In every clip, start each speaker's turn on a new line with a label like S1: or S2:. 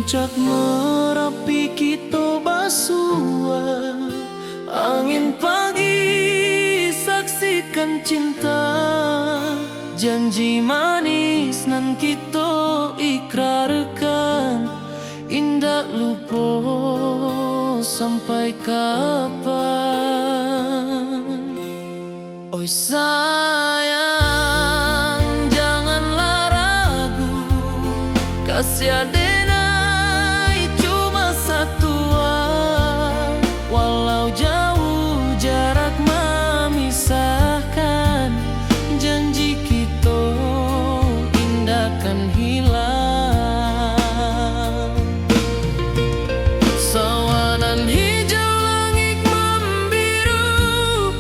S1: Puncak Merapi kita basua, angin pagi saksikan cinta, janji manis nan kita ikrarkan, indah lupa sampai kapan. Oi sayang, janganlah ragu, kasih adenai cuma satu, walau jauh jarak memisahkan, janji kita indahkan hilang. Sawanan hijau langit membiru,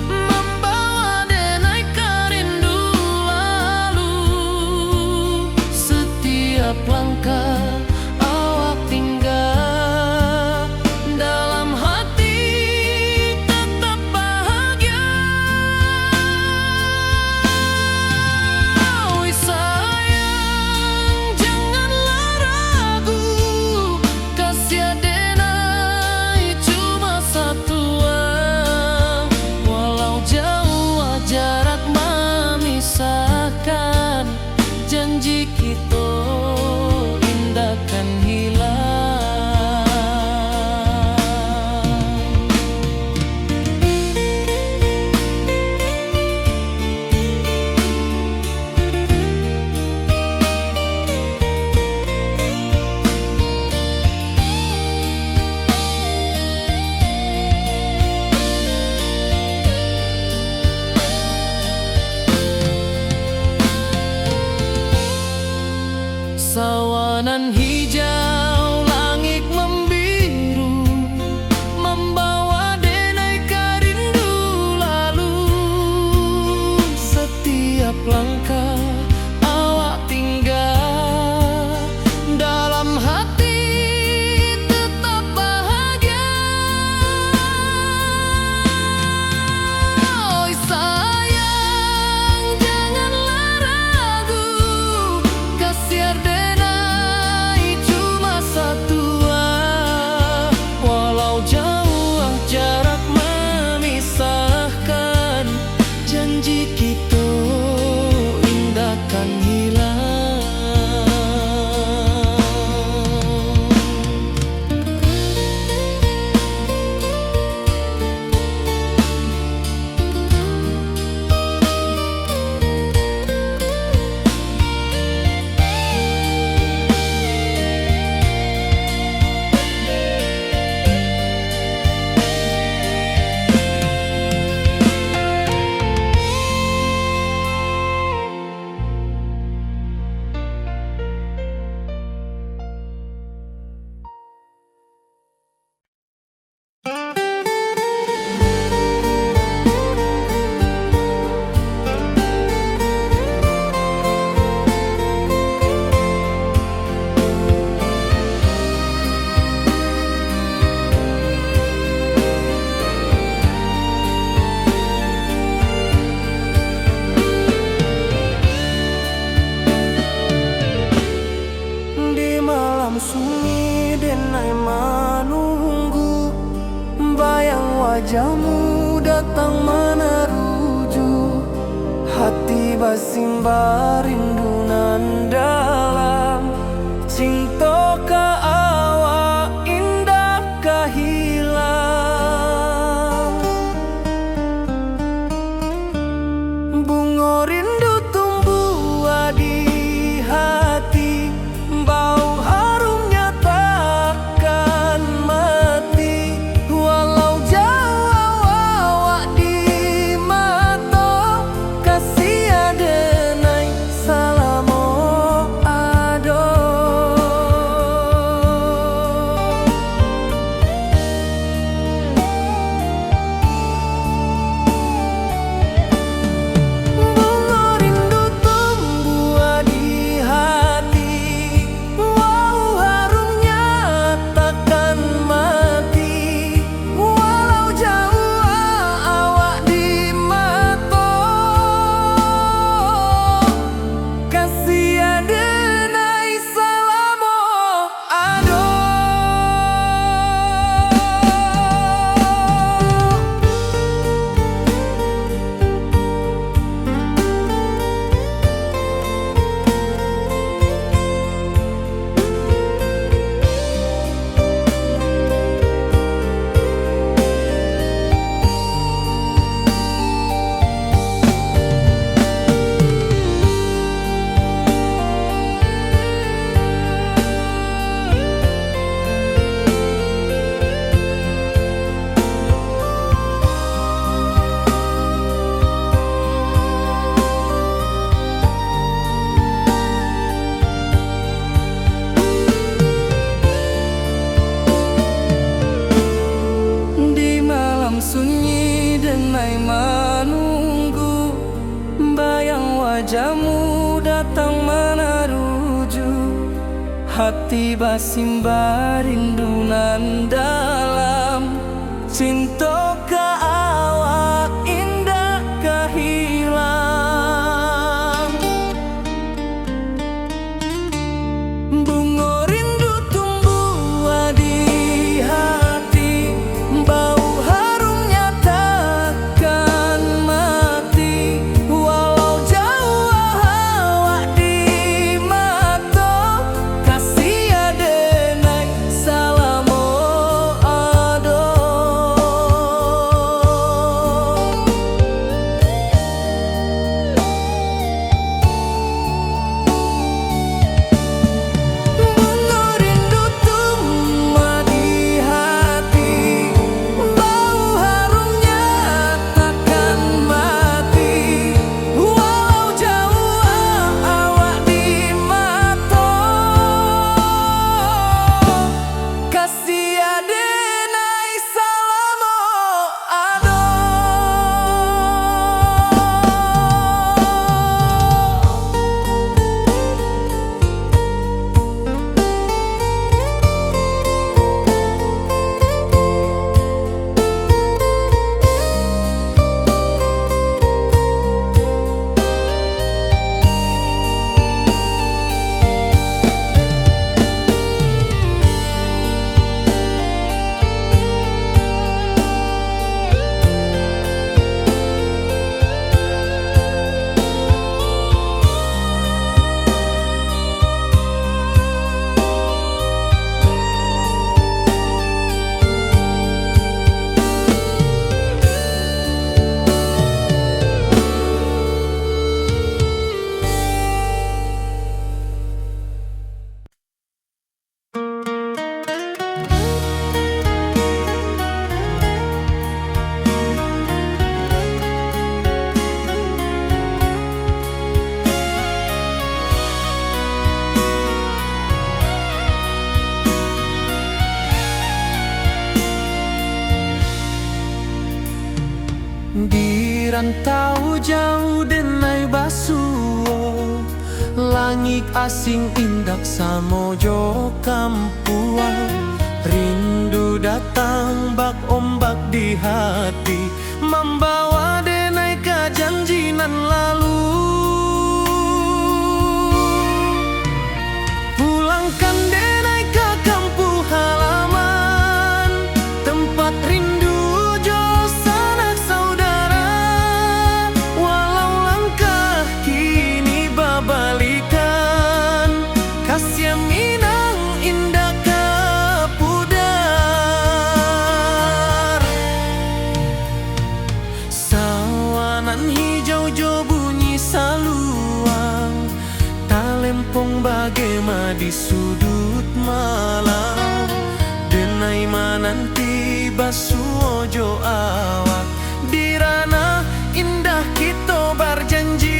S1: membawa denai karindu lalu. Setiap langkah awak tinggal, dalam hati tetap bahagia. Oi sayang, janganlah ragu, kasih adenai cuma satu, walau jauh jarak memisahkan, janji kita indahkan hilang. Sawanan hijau langit membiru, membawa denai karindu lalu. Setiap langkah awak tinggal, dalam hati tetap bahagia. Oi sayang, janganlah ragu, kasih adenai cuma satu, walau jauh jarak memisahkan, janji kita indahkan hilang. Di malam sunyi denai menunggu, bayang wajahmu datang meneruju, hati basimba rindu nan dalam, cinta ka awak indah ka hilang. Bunga rindu tumbuh di hati, bau harumnya takkan mati, walau jauh awak di mata, kasih adenai salamo ado. denai menunggu, bayang wajahmu datang meneruju. Hati basimba rindunan dalam cinta ke awak indah kehilang. Bunga rindu tumbuh di hati, bau harumnya takkan mati. Walau jauh awak di mata, kasih adenai salamo ado. Bunga rindu tumbuh di hati, bau harumnya takkan mati. Walau jauh awak di mata, kasih adenai salamo ado. Di rantau jauh denai basuo, langit asing indak samojo kampuan. Rindu datang bak ombak di hati, membawa denai ke janjinan lalu. Pulangkan denai ke kampung halaman, tempat rindu jo sanak saudara. Walau langkah kini babalikan, kasih minang indah ke pudar. Sawanan hijau jo bunyi saluang, talempong bagema di sudut malam. Denai mananti basuojo awak, di ranah indah kita berjanji.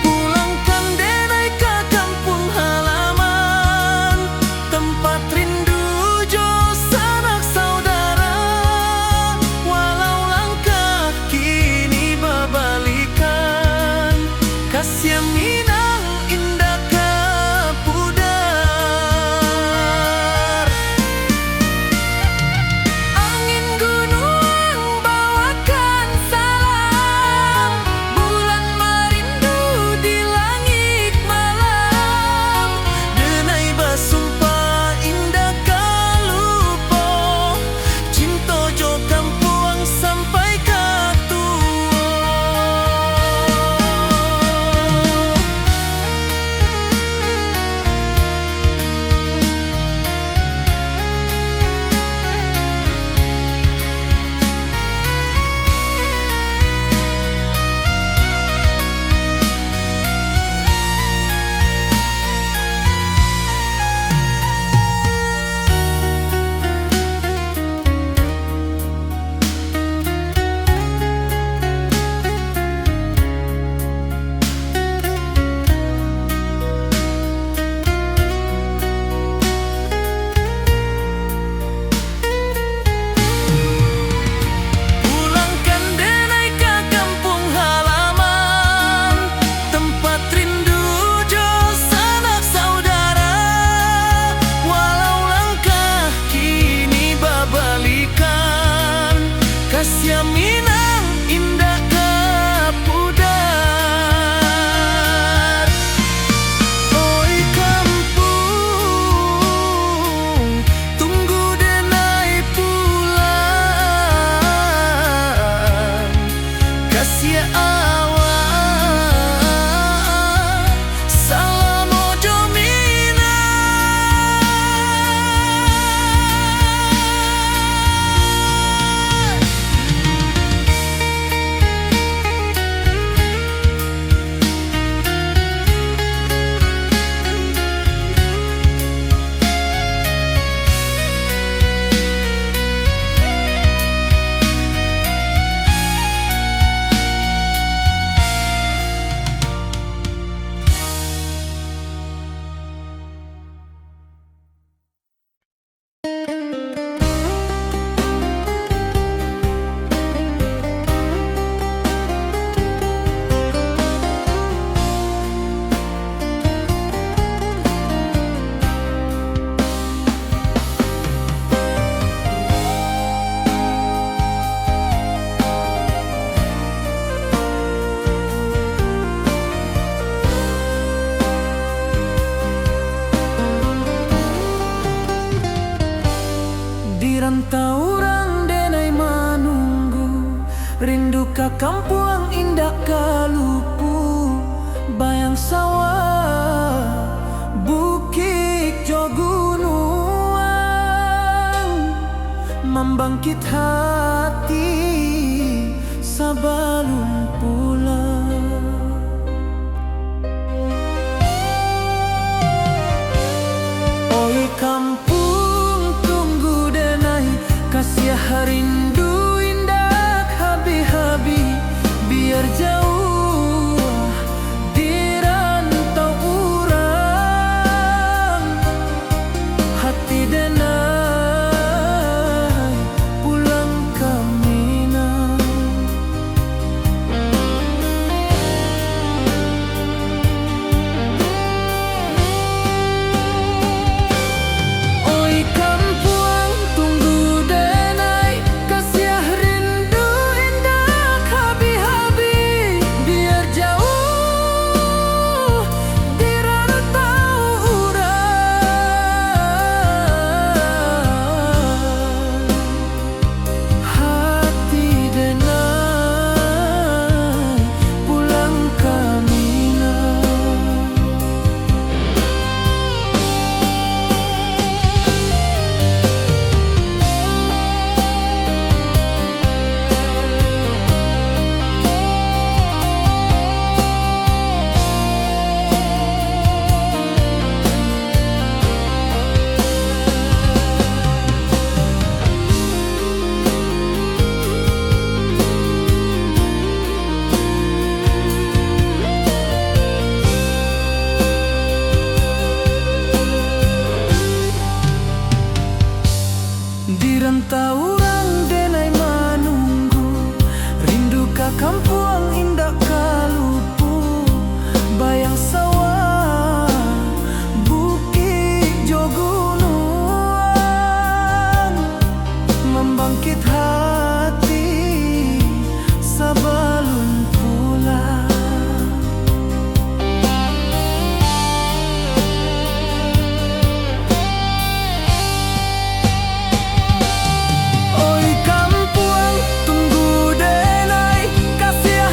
S1: Pulangkan denai ke kampung halaman, tempat rindu jo sanak saudara. Walau langkah kini babalikan, kasih minang indah ke pudar. Kasih Minang indah kapudar. Oi kampung, tunggu denai pulang. Kasih awak salam ojo di rantau orang denai manunggu, rindu ka kampung indah kalupu, bayang sawah bukit jo gunung, membangkit hati sabalun pulang. Oi kampung, tunggu denai kasih rindu indah habi-habi, biar jauh di rantau urang, hati denai pulang ke Minang. Oi kampung, tunggu denai kasih rindu indah habi-habi, biar jauh di rantau urang, hati denai pulang ke Minang. Di rantau orang denai manunggu, rindu ka kampung indah kalupu, bayang sawah bukit jo gunung, membangkit hati sabalun pulang. Oi kampung, tunggu denai kasih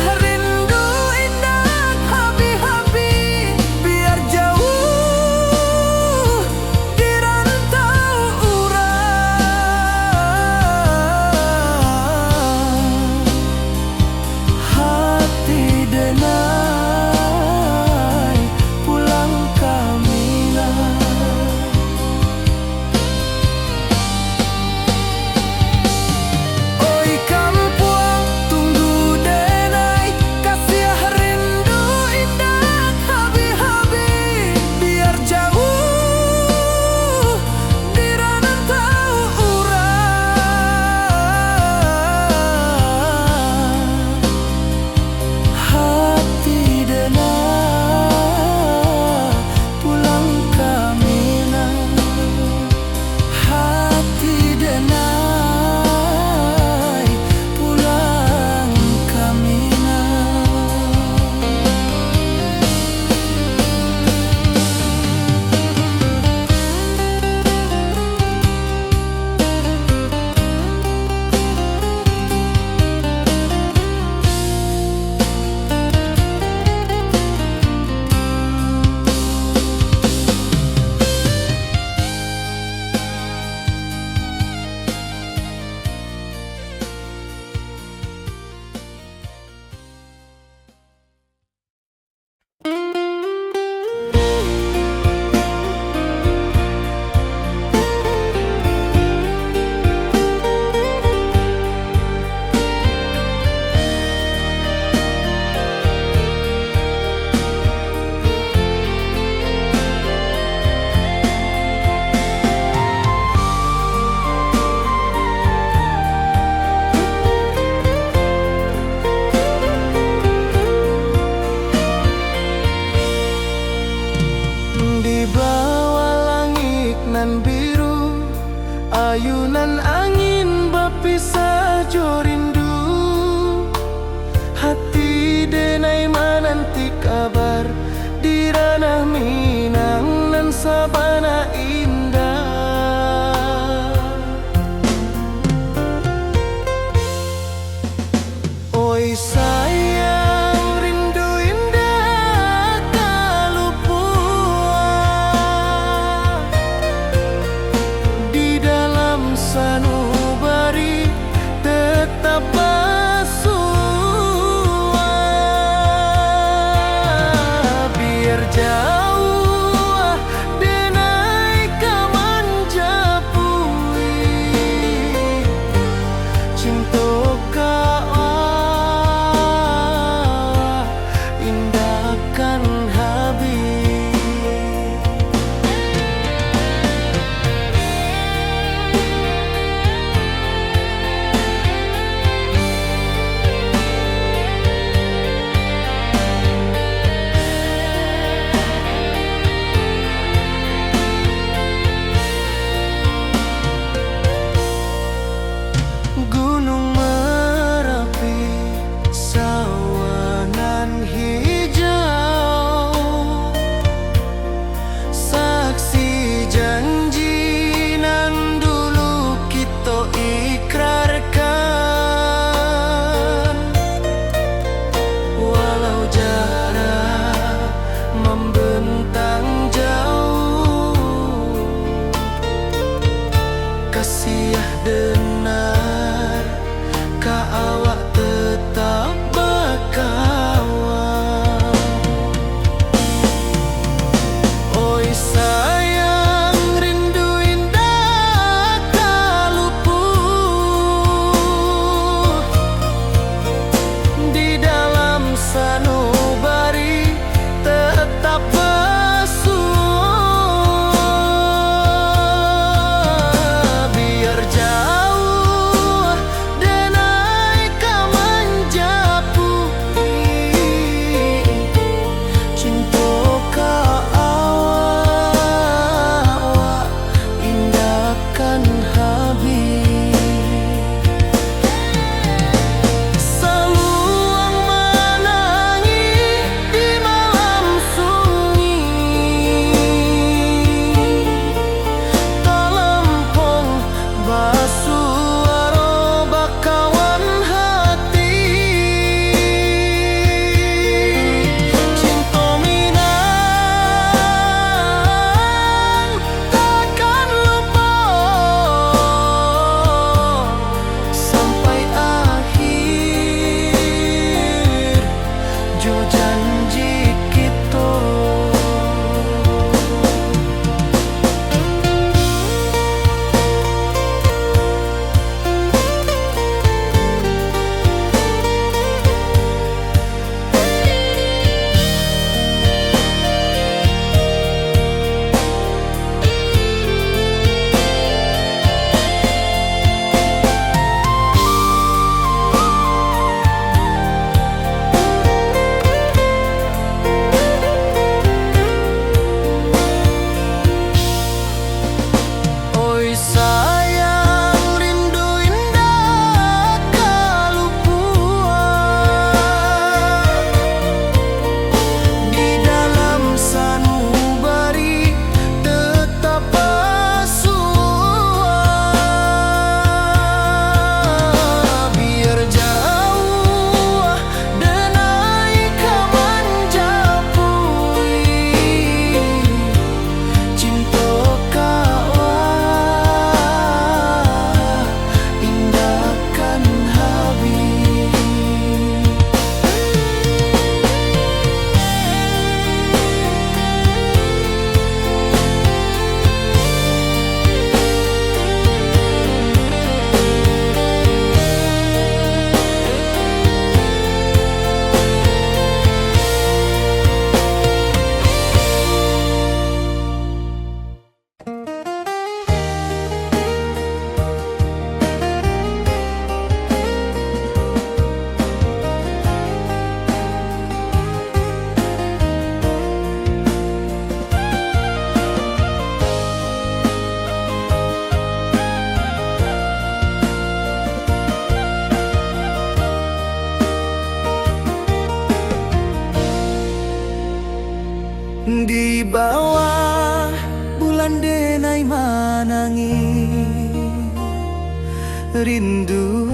S1: rindu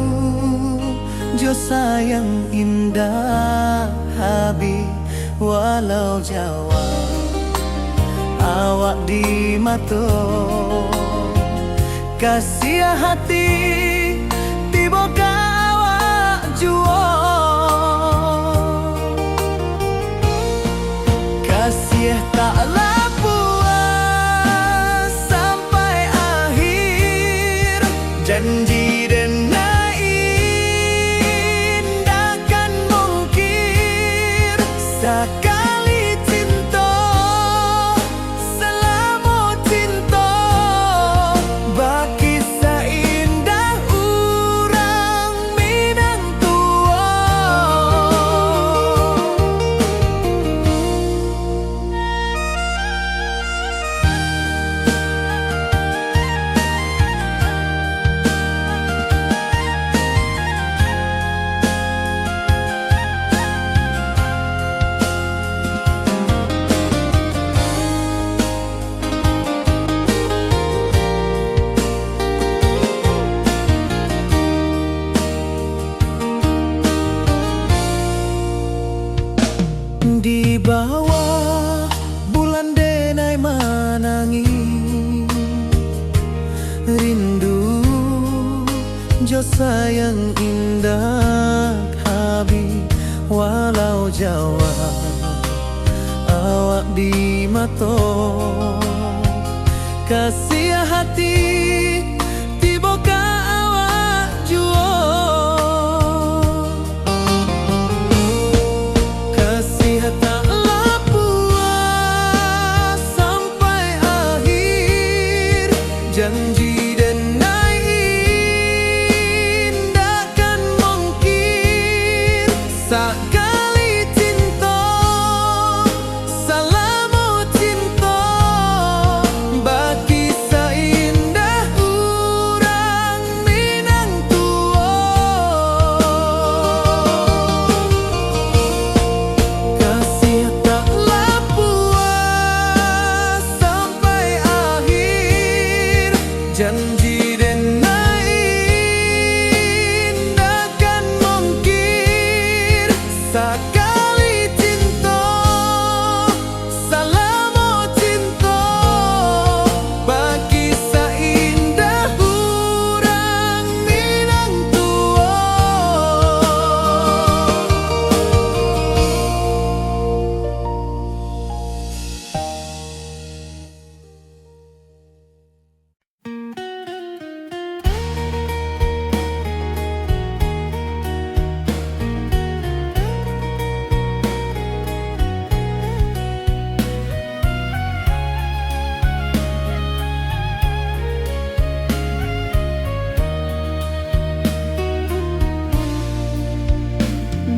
S1: jo sayang indah habi walau Jawa awak di mato kasih hati tiba ka awak juo kasih tak puas sampai akhir janji dan indahkan mungkir sekali cinta selama cinta baki seindah urang Minang tua. Di bawah bulan denai manangi rindu jo sayang indah habi walau Jawa awak di mato kasih hati tiba ka awak juo taklah puas sampai akhir janji dan indahkan mungkir sekali cinta selama cinta baki seindah urang Minang tua kasih taklah puas sampai akhir janji dan indahkan mungkir sekali cinta selama cinta baki seindah urang Minang tua.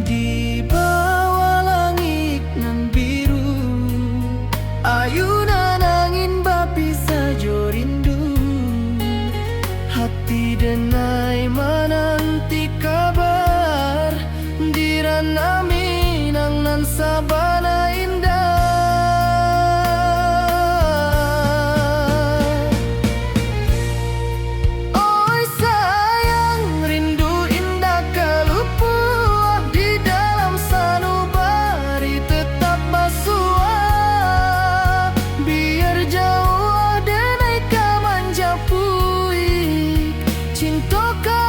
S1: Di bawah langit nan biru ayunan angin bapi sajo rindu hati denai menanti kabar di ranah Minang nan sabana indah. Oi sayang rindu indah kalupuah di dalam sanubari tetap basuah biar jauh denai ka manja puik cinta ka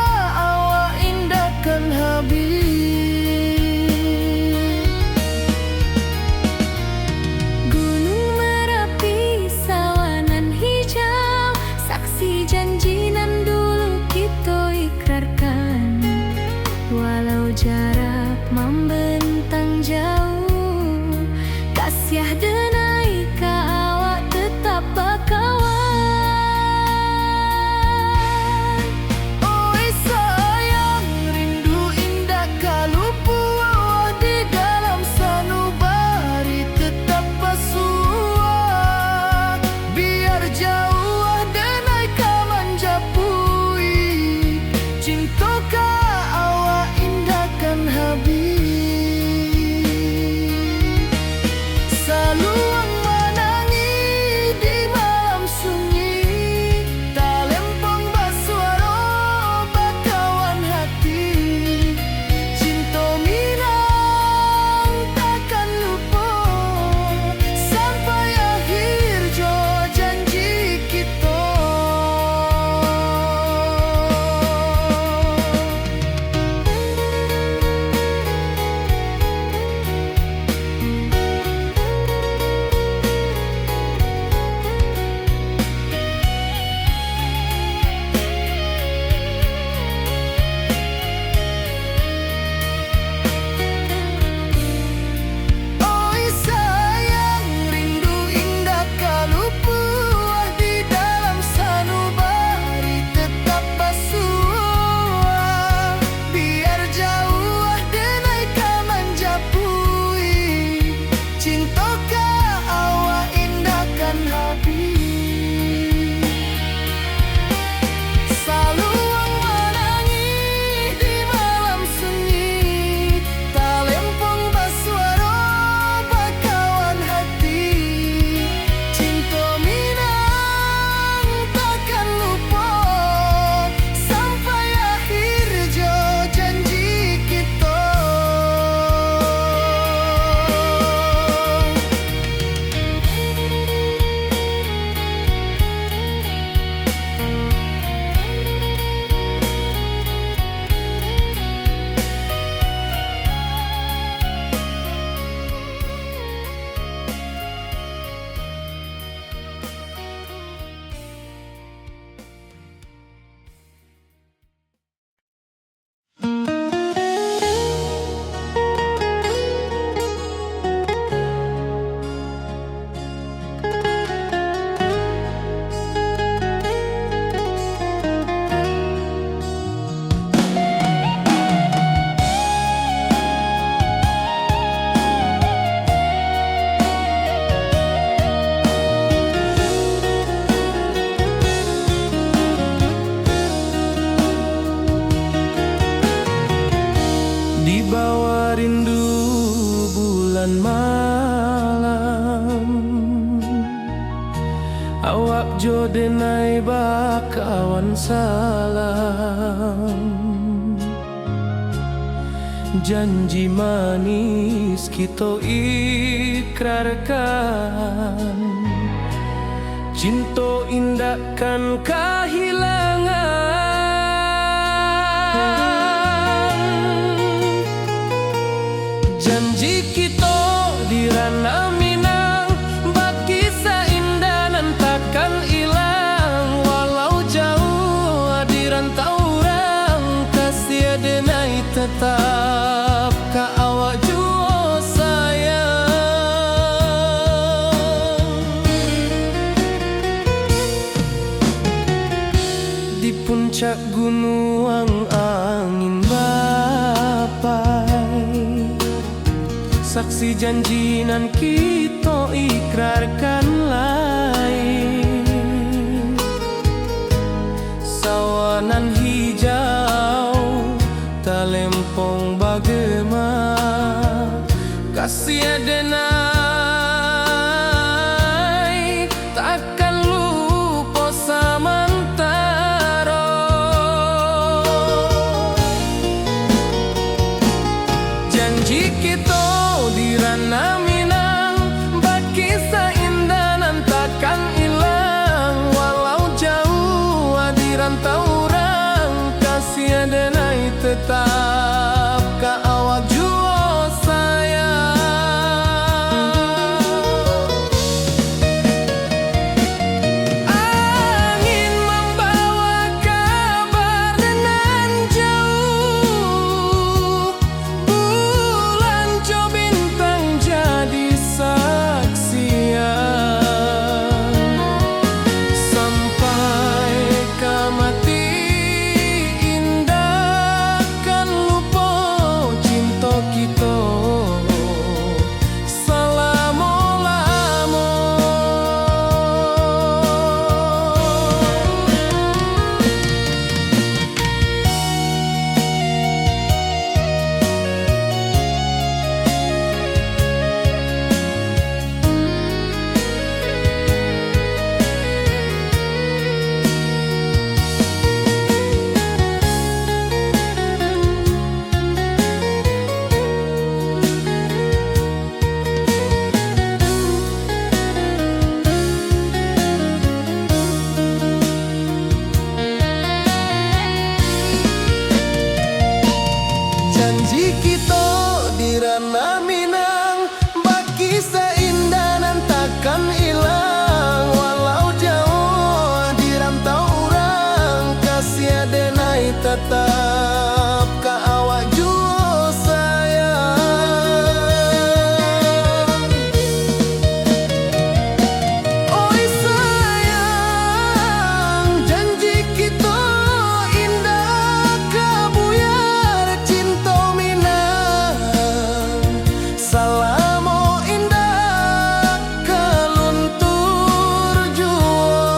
S1: denai bakawan salam. Janji manis kita ikrarkan, cinta indahkan kehilangan. Janji kita di ranah Minang, bagi seindah nan takkan hilang. Walau jauh di rantau orang, kasih denai tetap ka awak jua sayang. Di puncak gunung angin bapai, saksi janji nan kita ikrarkan lain. Sawanan hijau talempong bagema, kasih denai takkan lupa samantara. Janji kita di ranah Minang, bagi seindah nan takkan hilang. Walau jauh di rantau orang, kasih denai tetap ka awak jua sayang. Angin membawa kabar nan jauh, bulan jo bintang jadi saksian. Sampai ke mati indah kan lupa cinta kita selama-lama. Janji kita di ranah Minang, bagi seindah nan takkan hilang. Walau jauh di rantau orang, kasih denai tetap ka awak jua sayang. Oi sayang, janji kita indah kabuyar cinta Minang. Salamo indah keluntur jua.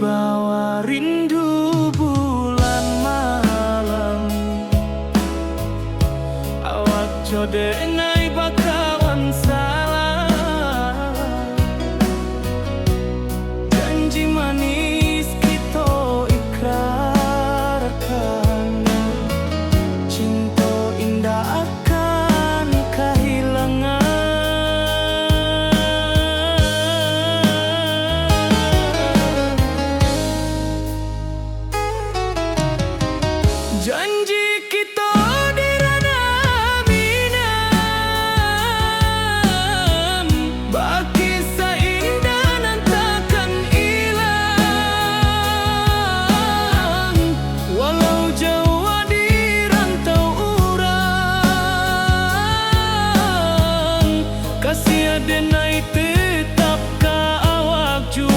S1: wibawa rindu bulan malam. Awak codenai bakawan salah, janji manis kita ikrarkan, cinta indah akan kehilangan. Janji kita di ranah Minang, baki seindah nan takkan hilang. Walau jauh di rantau urang, kasih adenai tetap ka awak juo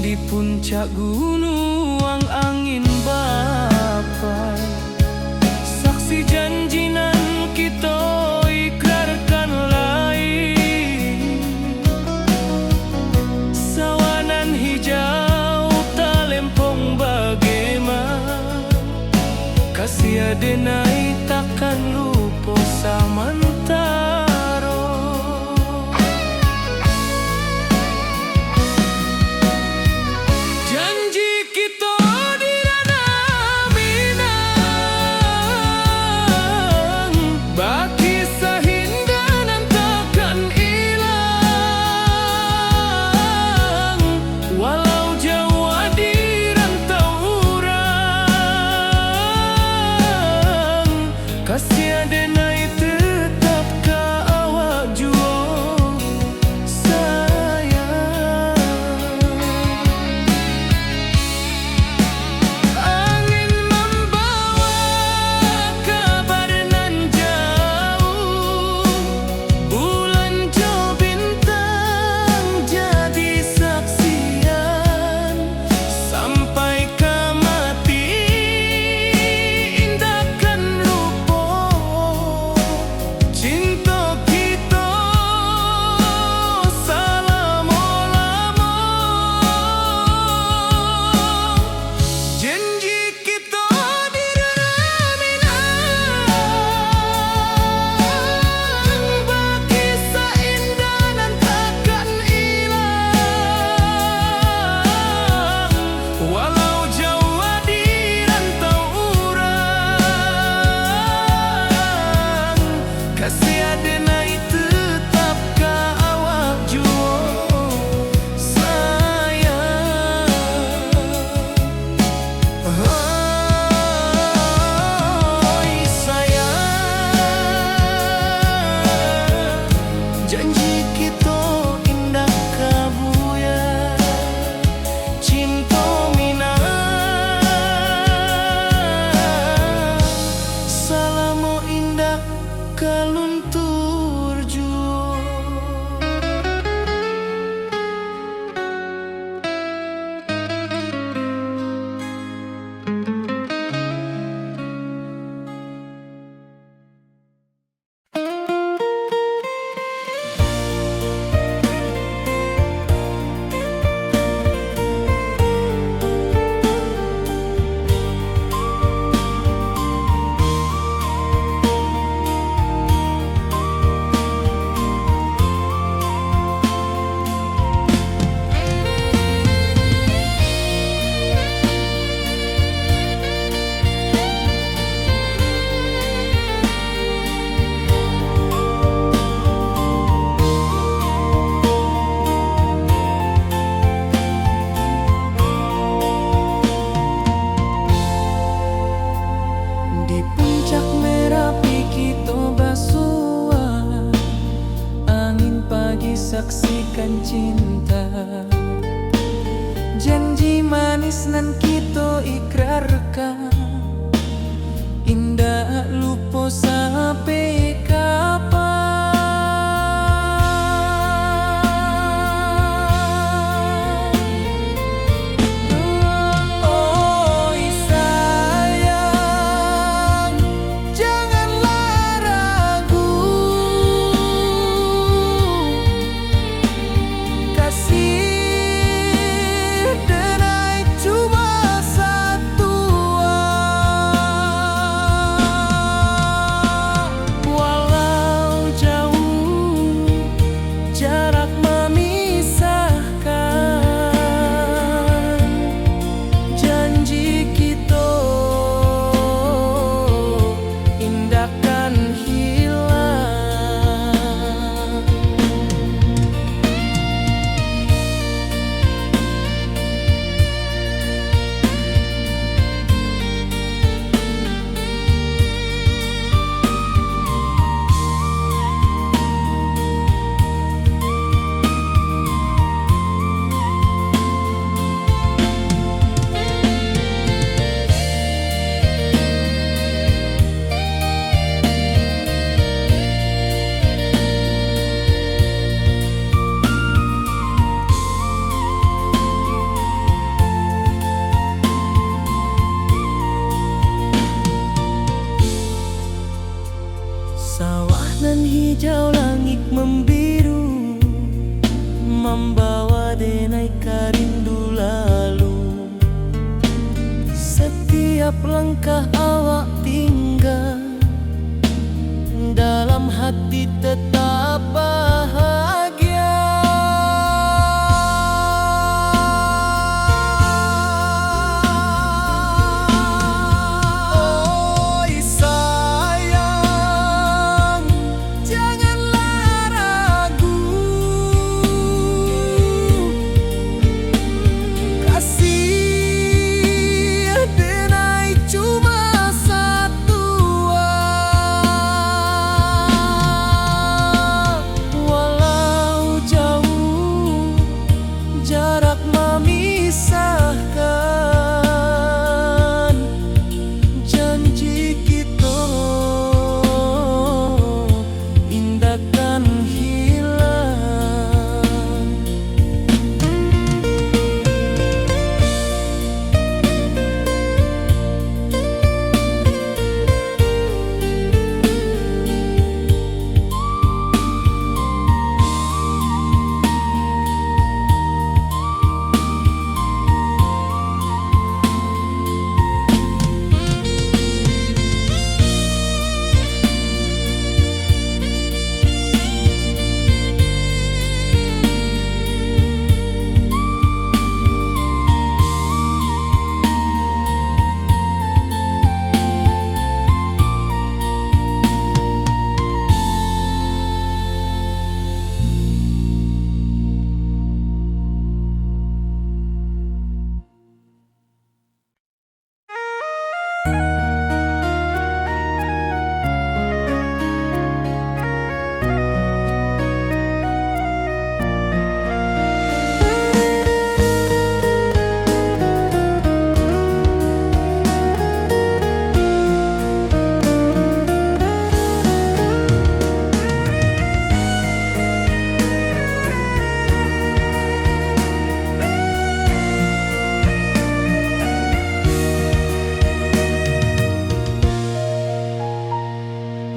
S1: di puncak gunung angin bapai. Saksi janji nan kita ikrarkan lain, sawanan hijau talempong bagaimana, kasih adenai takkan lupa samantara. Janji kita di ranah Minang, baki sahinda nan takkan hilang. Walau jauh di rantau urang, kasih adenai tetap hijau langit membiru, membawa denai rindu lalu. Setiap langkah awak tinggal, dalam hati tetap bahagia. Oi sayang, janganlah ragu, kasih denai cuma satu. Walau jauh jarak memisahkan, janji kita indahkan hilang.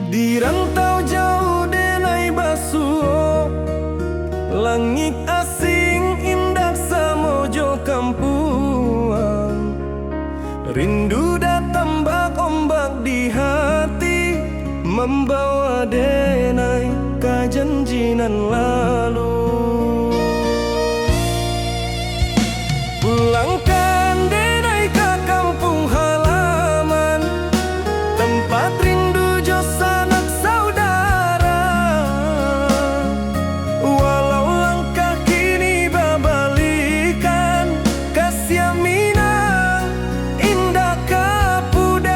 S1: Di rantau jauh denai basuh, langit asing indah samojo kampuang. Rindu datang bak ombak di hati, membawa denai kajanjinan lalu. Pulangkan denai ke kampung halaman, tempat rindu jo sanak saudara. Walau langkah kini babalikan, kasih minang indah kapudar.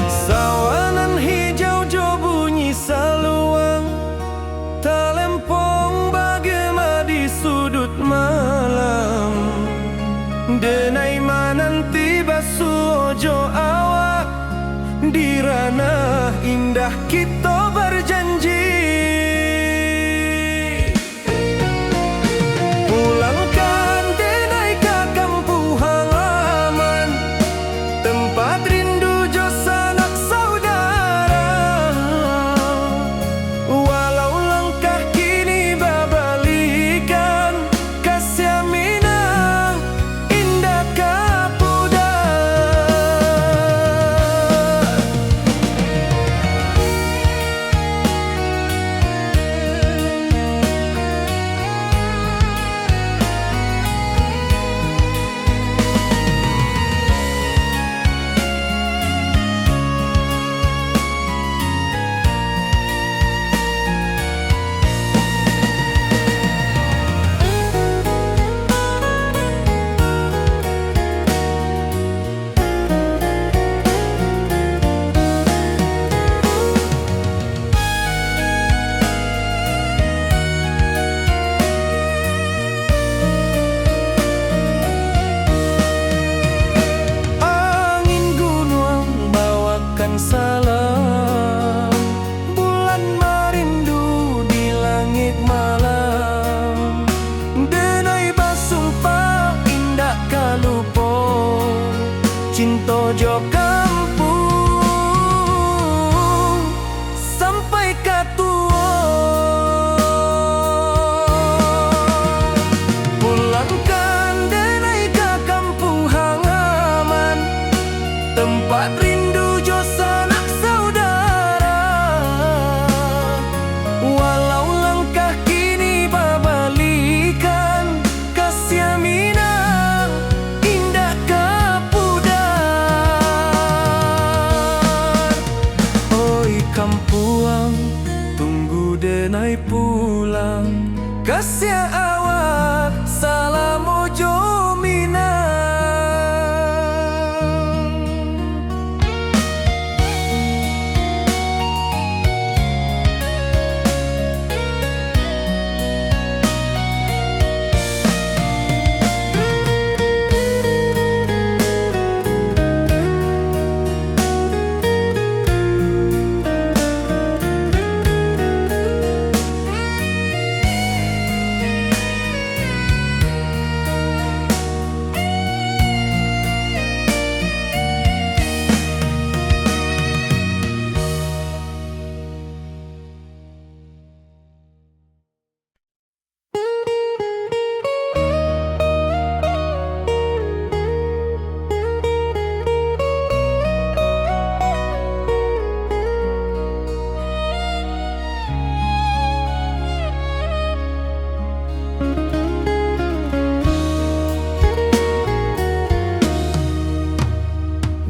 S1: Sawanan hijau jo bunyi saluang, talempong bagema di sudut malam. Denai mananti basuh ojo awak, di ranah indah kita berjanji. Pulangkan denai ke kampung halaman, tempat rindu jo sanak saudara. Walau langkah kini babalikan, kasih minang indah kapudar. cinta jo kampung. pulangkan denai ke kampung halaman, tempat rindu jo sanak saudara. Walau langkah kini babalikan, kasih Minang indah ke pudar. Oi kampuang, tunggu denai pulang, kasih awak salam ojo Minang.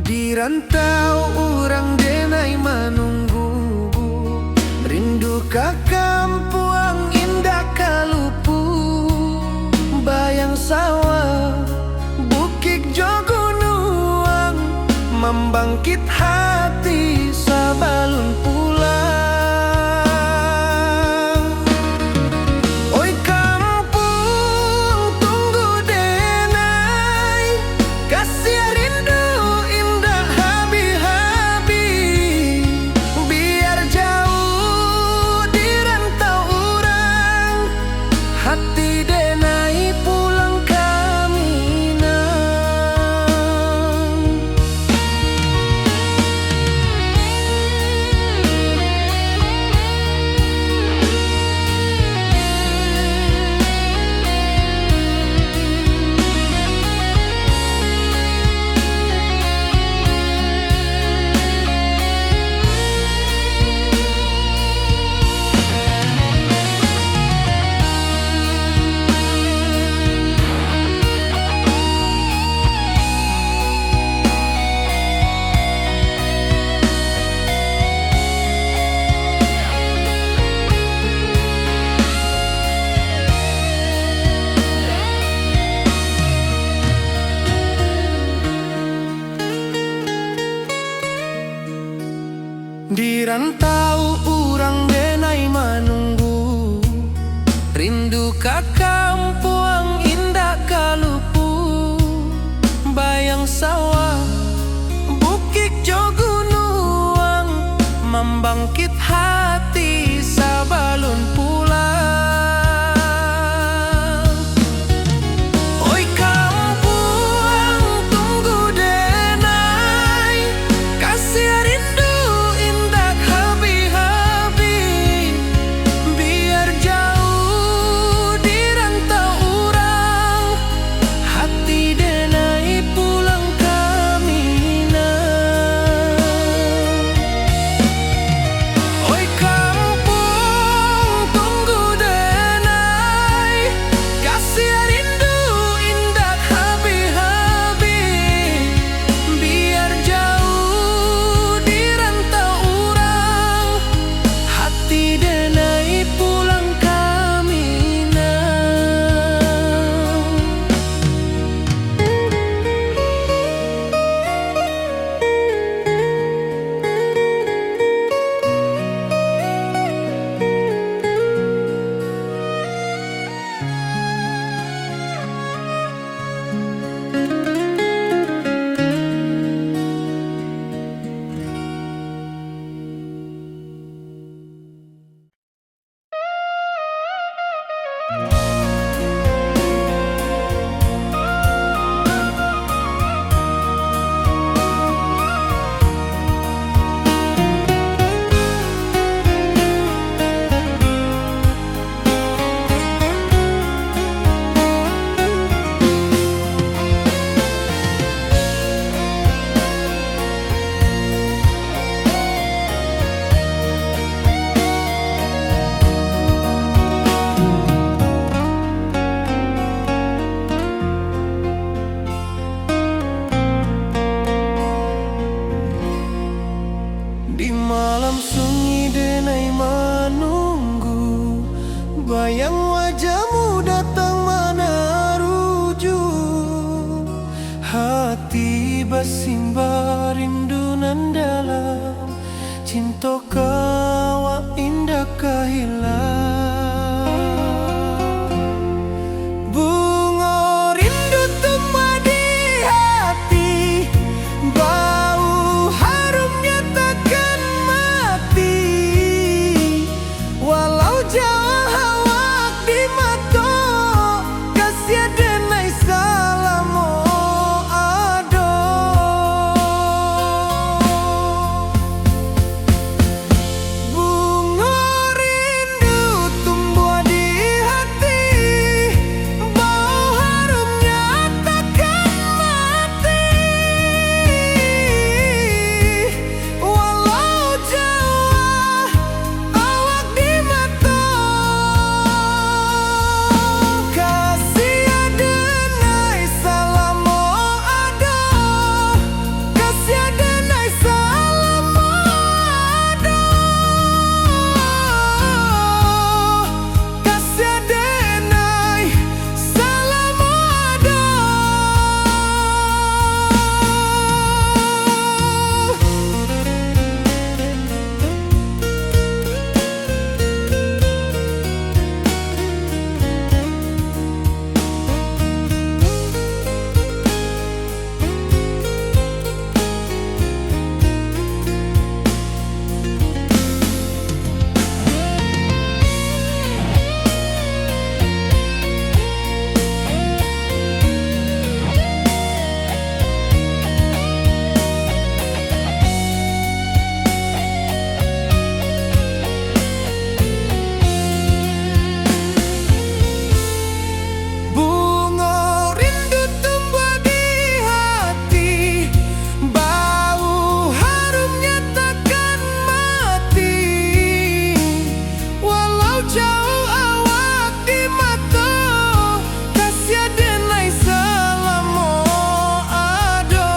S1: Di rantau orang denai menunggu, rindu ka kampuang indah kalupu. Bayang sawah, bukit jo gunung, membangkit hati sabalun pulang. Oi kampung, tunggu denai, kasih rindu indah habi-habi. Biar jauh di rantau orang, hati denai pulang ke Minang. Di rantau orang denai menunggu, rindu ka kampuang indah kalupu. Bayang sawah, bukit jo gunung, membangkit hati sabalun pulang. Oi kampuang, tunggu denai, kasih rindu indah habi-habi. Biar jauh di rantau orang, hati denai pulang ke Minang. Oi basimba rindu nan dalam, cinta kawa indah kahilang. Bunga rindu tumbuh di hati, bau harumnya takkan mati. Walau jauh awak di mata, kasih denai salamo ado. Bunga rindu tumbuh di hati, bau harumnya takkan mati. Walau jauh awak di mata, kasih denai salamo ado, kasih denai salamo ado, kasih denai salamo ado. Bunga rindu tumbuh di hati, bau harumnya takkan mati. Walau jauh awak di mata, kasih denai salamo ado.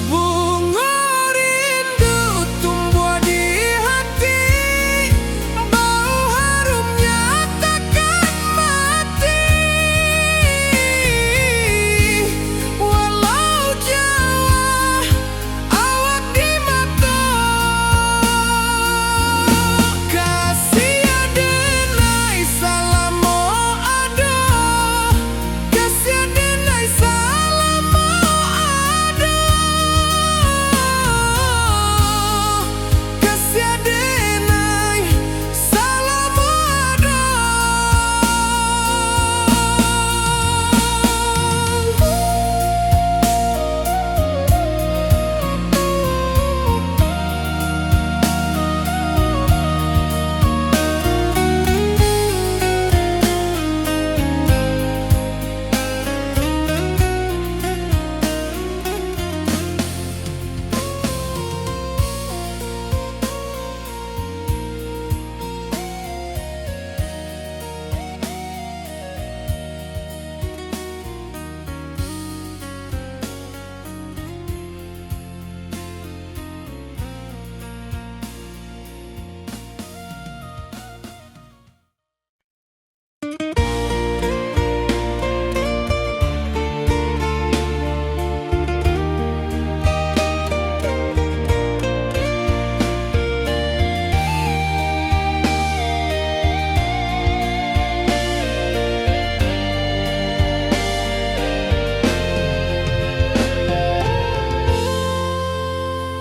S1: Bunga rindu tumbuh di hati, bau harumnya takkan mati. Walau jauh awak di mata, kasih denai salamo ado, kasih denai salamo ado, kasih denai salamo ado.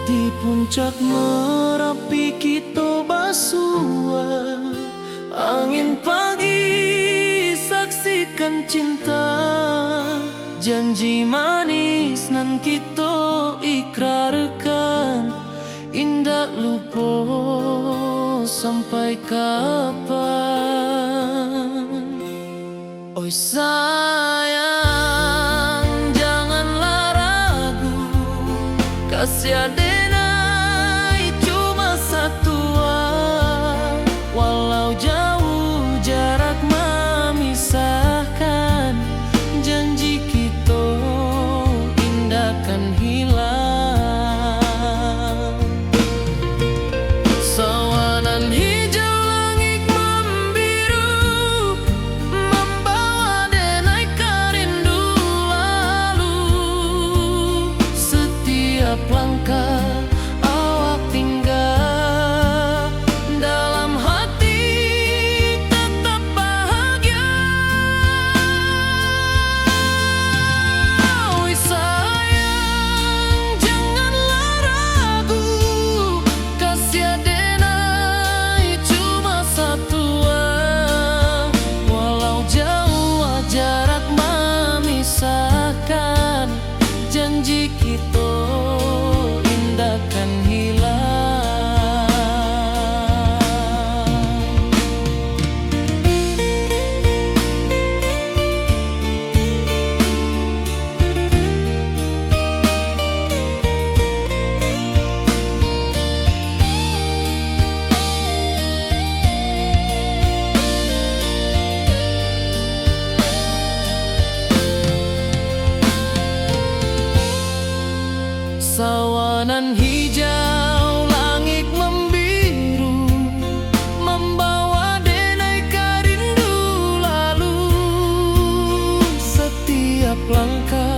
S1: Di puncak Merapi kita basua, angin pagi saksikan cinta, janji manis nan kita ikrarkan, indah lupa sampai kapan. Oi sayang, janganlah ragu, kasih denai cuma satu. Walau jauh jarak memisahkan, janji kita indah kan hilang. Sawanan hijau langit membiru, membawa denai Nan hijau langit membiru, membawa denai rindu lalu. Setiap langkah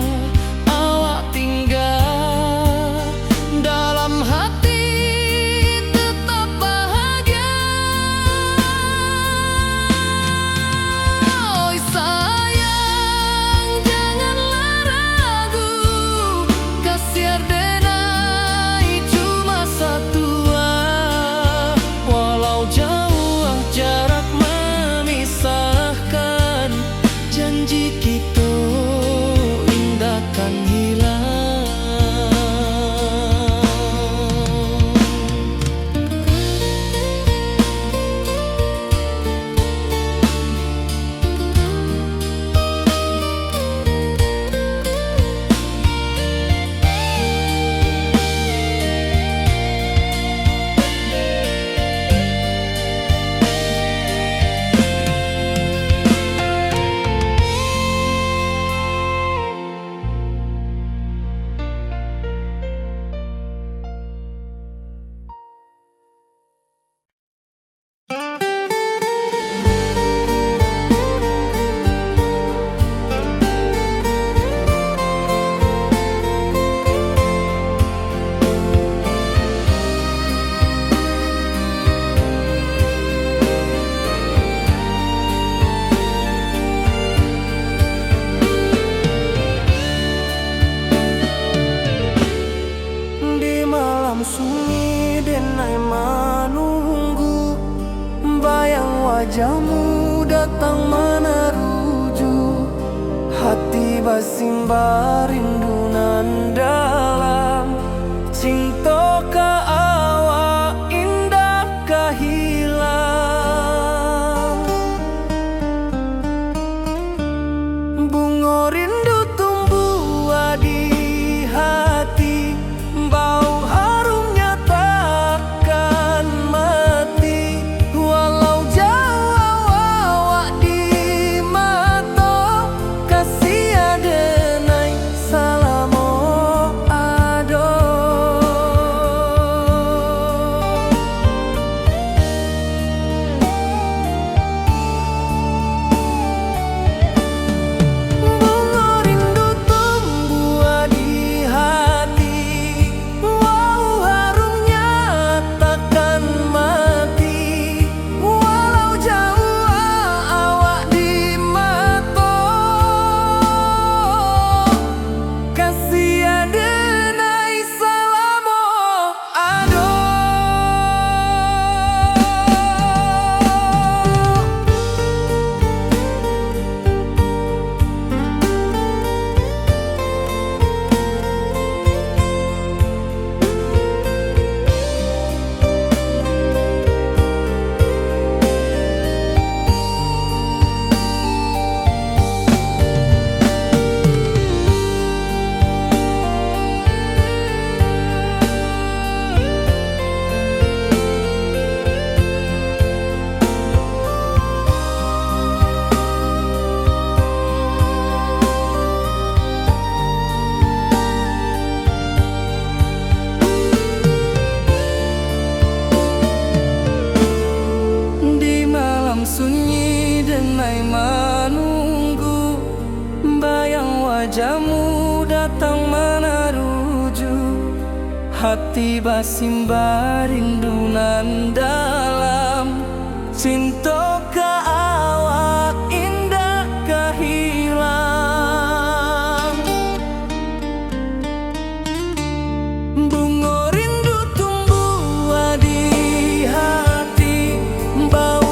S1: awak tinggal, dalam hati tetap bahagia. Oi sayang, janganlah ragu, kasiar denai cuma satu. Walau jauh jarak memisahkan, janji kita indahkan hilang. Sunyi denai menunggu, bayang wajahmu datang meneruju. Hati basimba rindu nan dalam, cinta ka awak indah ka hilang. Bunga rindu tumbuh di hati, bau sunyi denai menunggu, bayang wajahmu datang meneruju. Hati basimba rindu nan dalam, cinta ka awak indah ka hilang. Bunga rindu tumbuh di hati, bau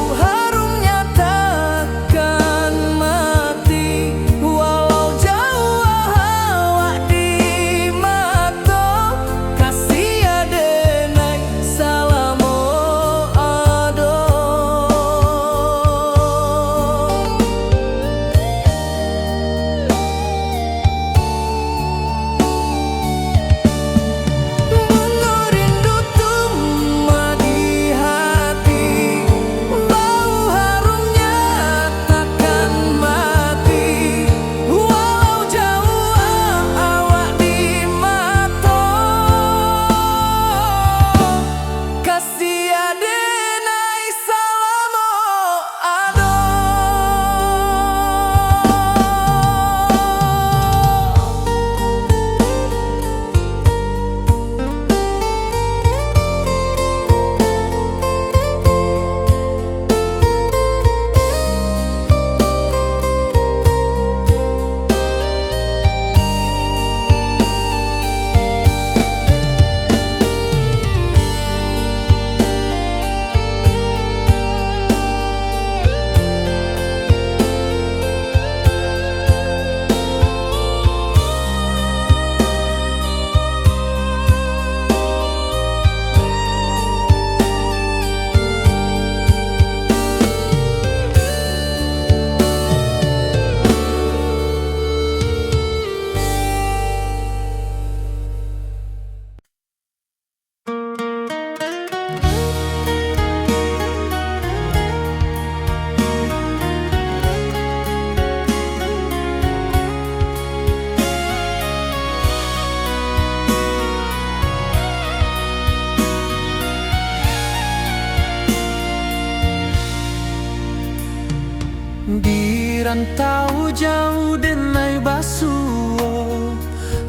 S1: Di rantau jauh denai basuo,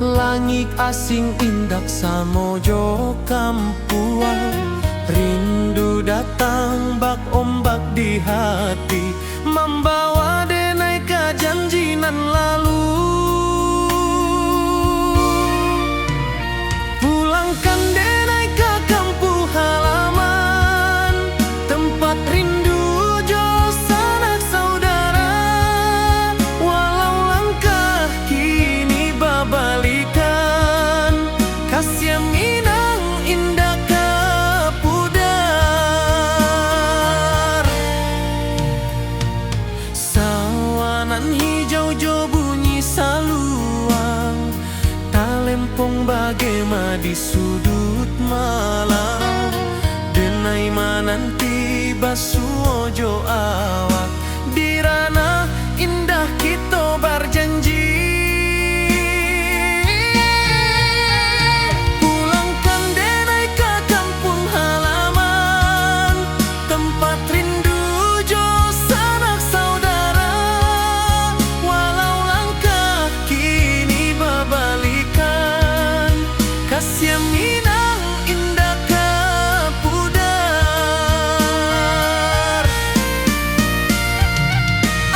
S1: langit asing indak samojo kampuang. Rindu datang bak ombak di hati, membawa denai ke janjinan lalu. Pulangkan denai ke kampung halaman, tempat rindu jo sanak saudara. Walau langkah kini babalikan, kasih minang indah ke pudar. Sawanan hijau jo bunyi saluang, talempong bagema di sudut malam. Denai mananti basuo jo awak, di ranah indah kita berjanji. Pulangkan denai ke kampung halaman, tempat rindu jo sanak saudara. Walau langkah kini babalikan, kasih minang indah ke pudar.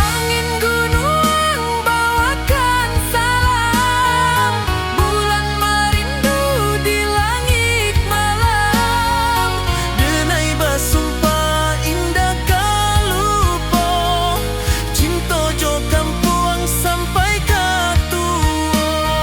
S1: Angin gunung bawakan salam, bulan merindu di langit malam. Denai basumpah indah kalupo, cinta jo kampuang sampai ke tua.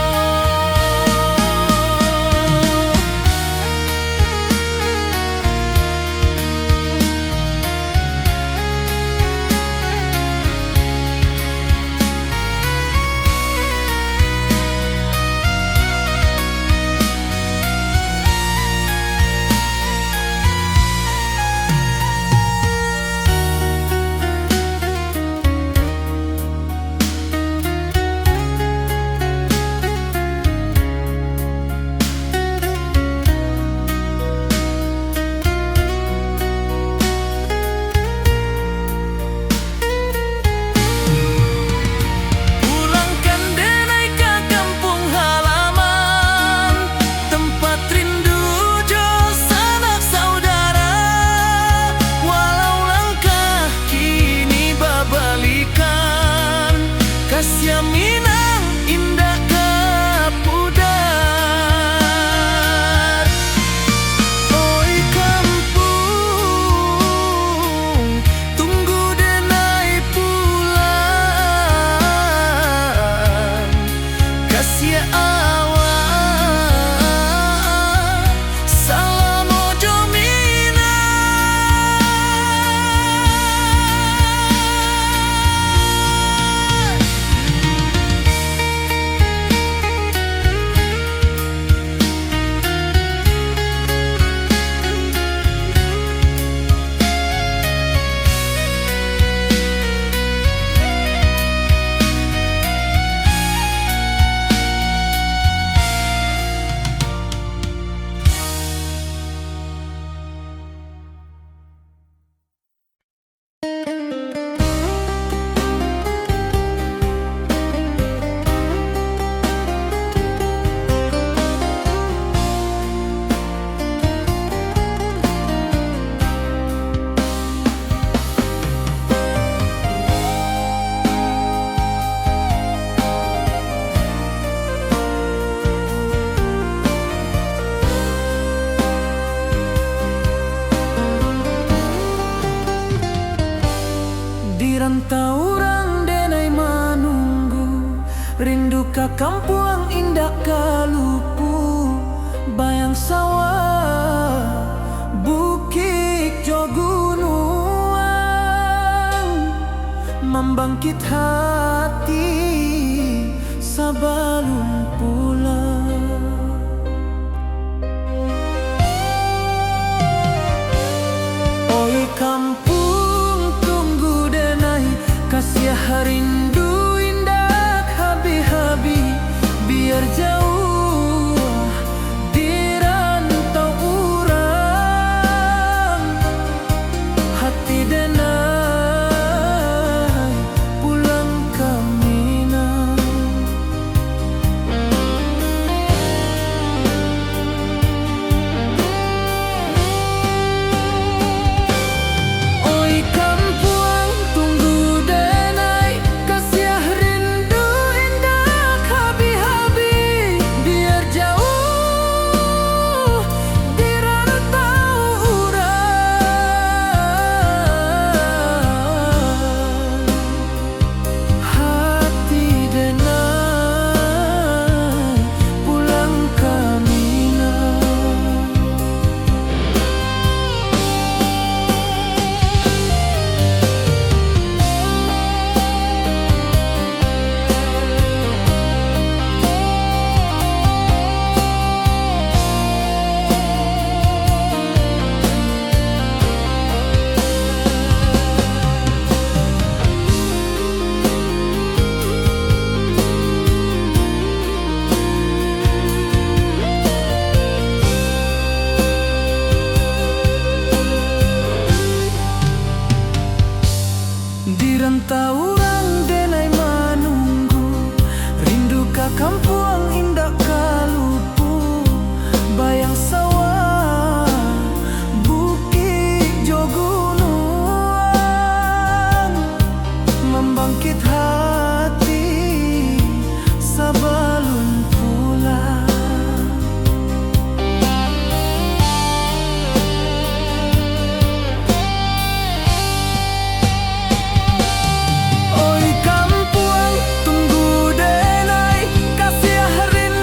S1: Pulangkan denai ke kampung halaman, tempat rindu jo sanak saudara. Walau langkah kini babalikan, kasih minang indah ke pudar. Oi kampung, tunggu denai pulang. Kasih awak, salam ojo minang. Di rantau orang denai manunggu, rindu ka kampuang indah kalupu. Bayang sawah, bukit jo gunung, membangkit hati sabalun pulang. Oi kampung, tunggu denai, kasih rindu indah habi-habi. Biar jauh di rantau urang, hati denai dan taurang denai manunggu, rindu ka kampuang indah kalupu, bayang sawah bukit jo gunung, membangkit hati sabalun pulang. Oi kampuang tunggu denai, kasih rindu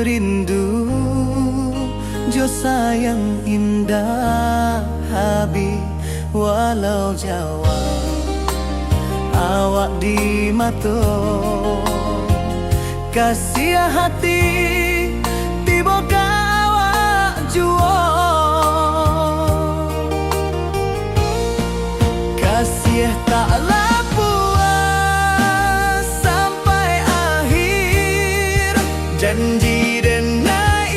S1: rindu jo sayang indah habi walau Jawa awak di mato kasih hati tiba awak juo kasih taklah puas sampai akhir janji denai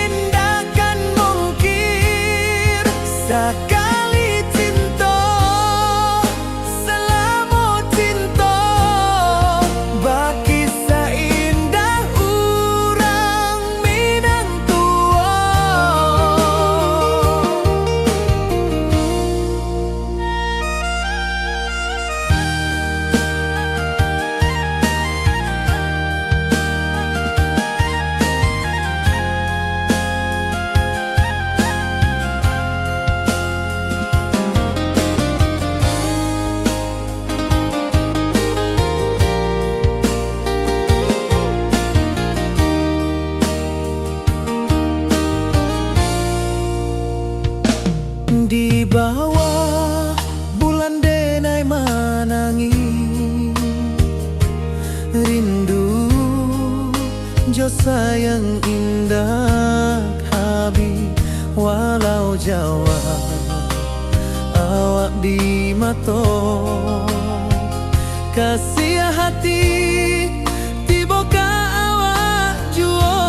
S1: indakan mungkir sekali cinta selama cinta baki seindah urang Minang tua. Di bawah bulan denai manangi rindu jo sayang indah habi walau Jawa awak di mato kasih hati tiba ka awak juo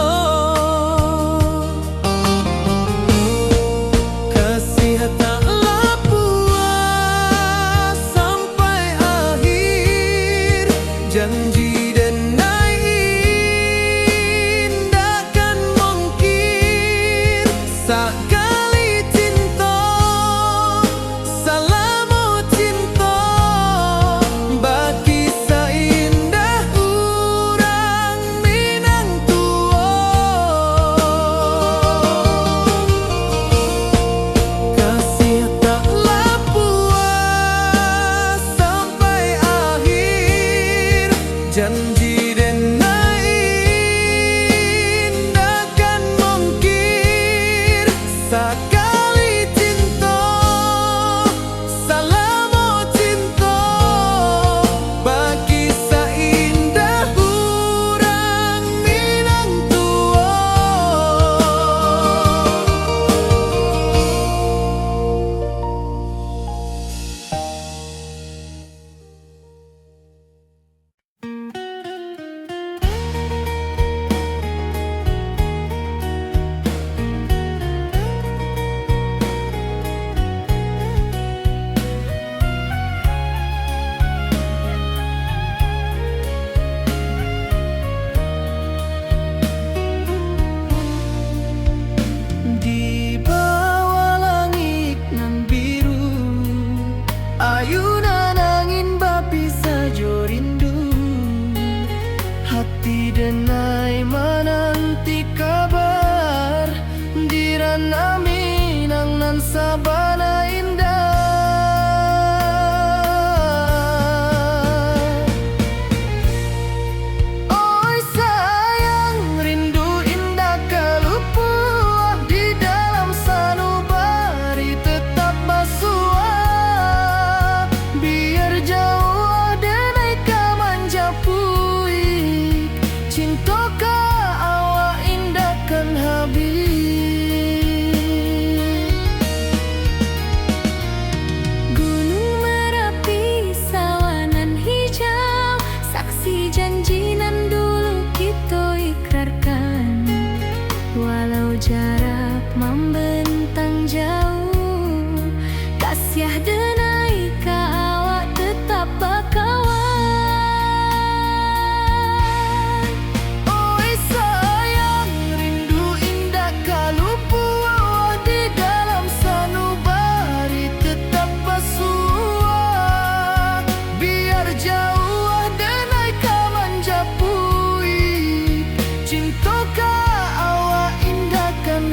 S1: taklah puas sampai akhir janji denai indakan mungkir sekali cinta selama cinta baki seindah urang Minang tua kasih taklah puas sampai akhir janji denai indakan mungkir sekali cinta selama cinta baki seindah urang Minang tua. Di bawah langit nan biru ayunan angin bapi sajo rindu hati denai menanti kabar di ranah Minang nan sabana indah. Oi sayang rindu indah kalupuah di dalam sanubari tetap basua biar jauh denai ka manjapui cinta ka awak indahkan habis Gunung Merapi sawanan hijau saksi janji nan dulu kita ikrarkan walau jarak membentang jauh kasih denai ka awak tetap bakawan. Oi sayang rindu indah kalupuah di dalam sanubari tetap basua biar jauh denai ka manjapui cinta ka awak indahkan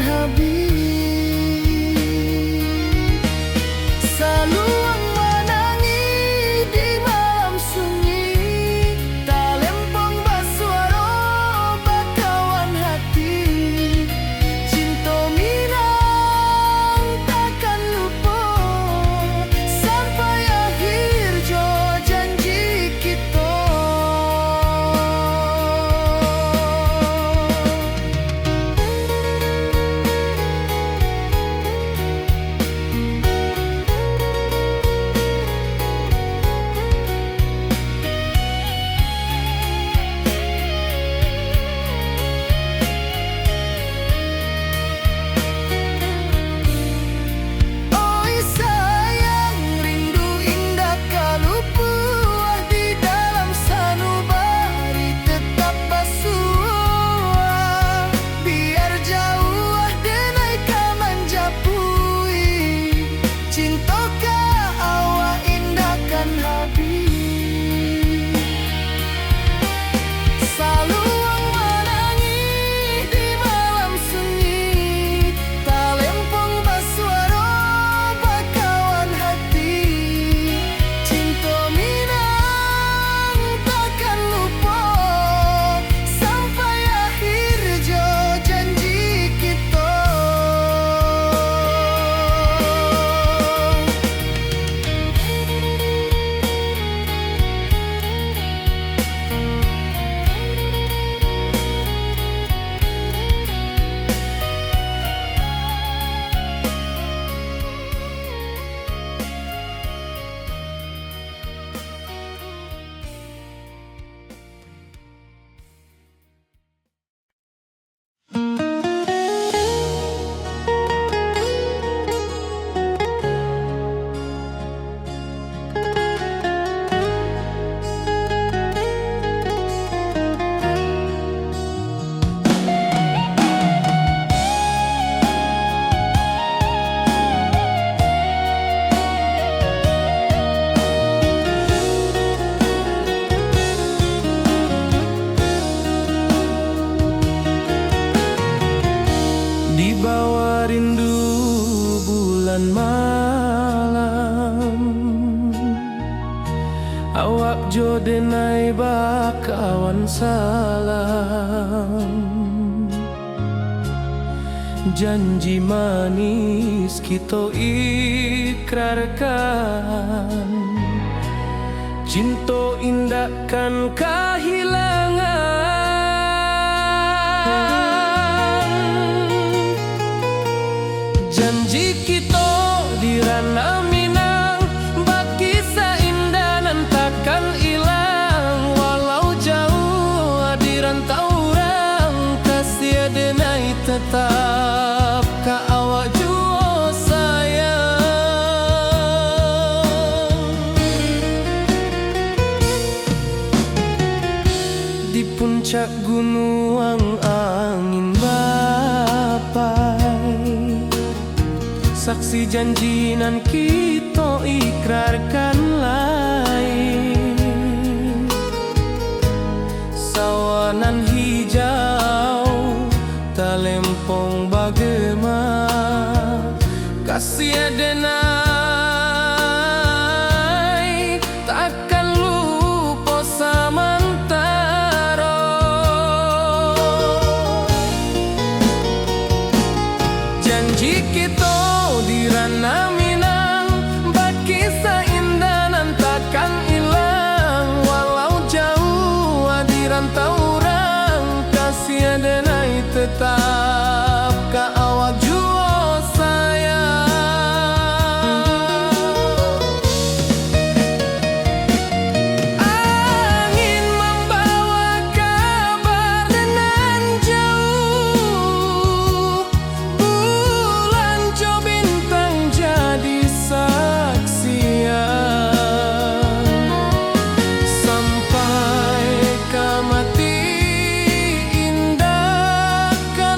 S1: denai bakawan salam. Janji manis kita ikrarkan, cinta indah kan kehilangan. Janji kita di ranah Minang, bakisah indah nan takkan hilang. Walau jauh di rantau orang, kasih denai tetap ka awak jua sayang. Di puncak gunung angin bapai, saksi janji nan kita ikrarkan lain. Sawanan hijau talempong bagema, kasih denai takkan lupa samantara. Janji kita di ranah Minang, bakisah indah nan takkan hilang. Walau jauh di rantau orang, kasih denai tetap ka awak jua sayang. Angin membawa kabar nan jauh, bulan jo bintang jadi saksian. Sampai ke mati indah kan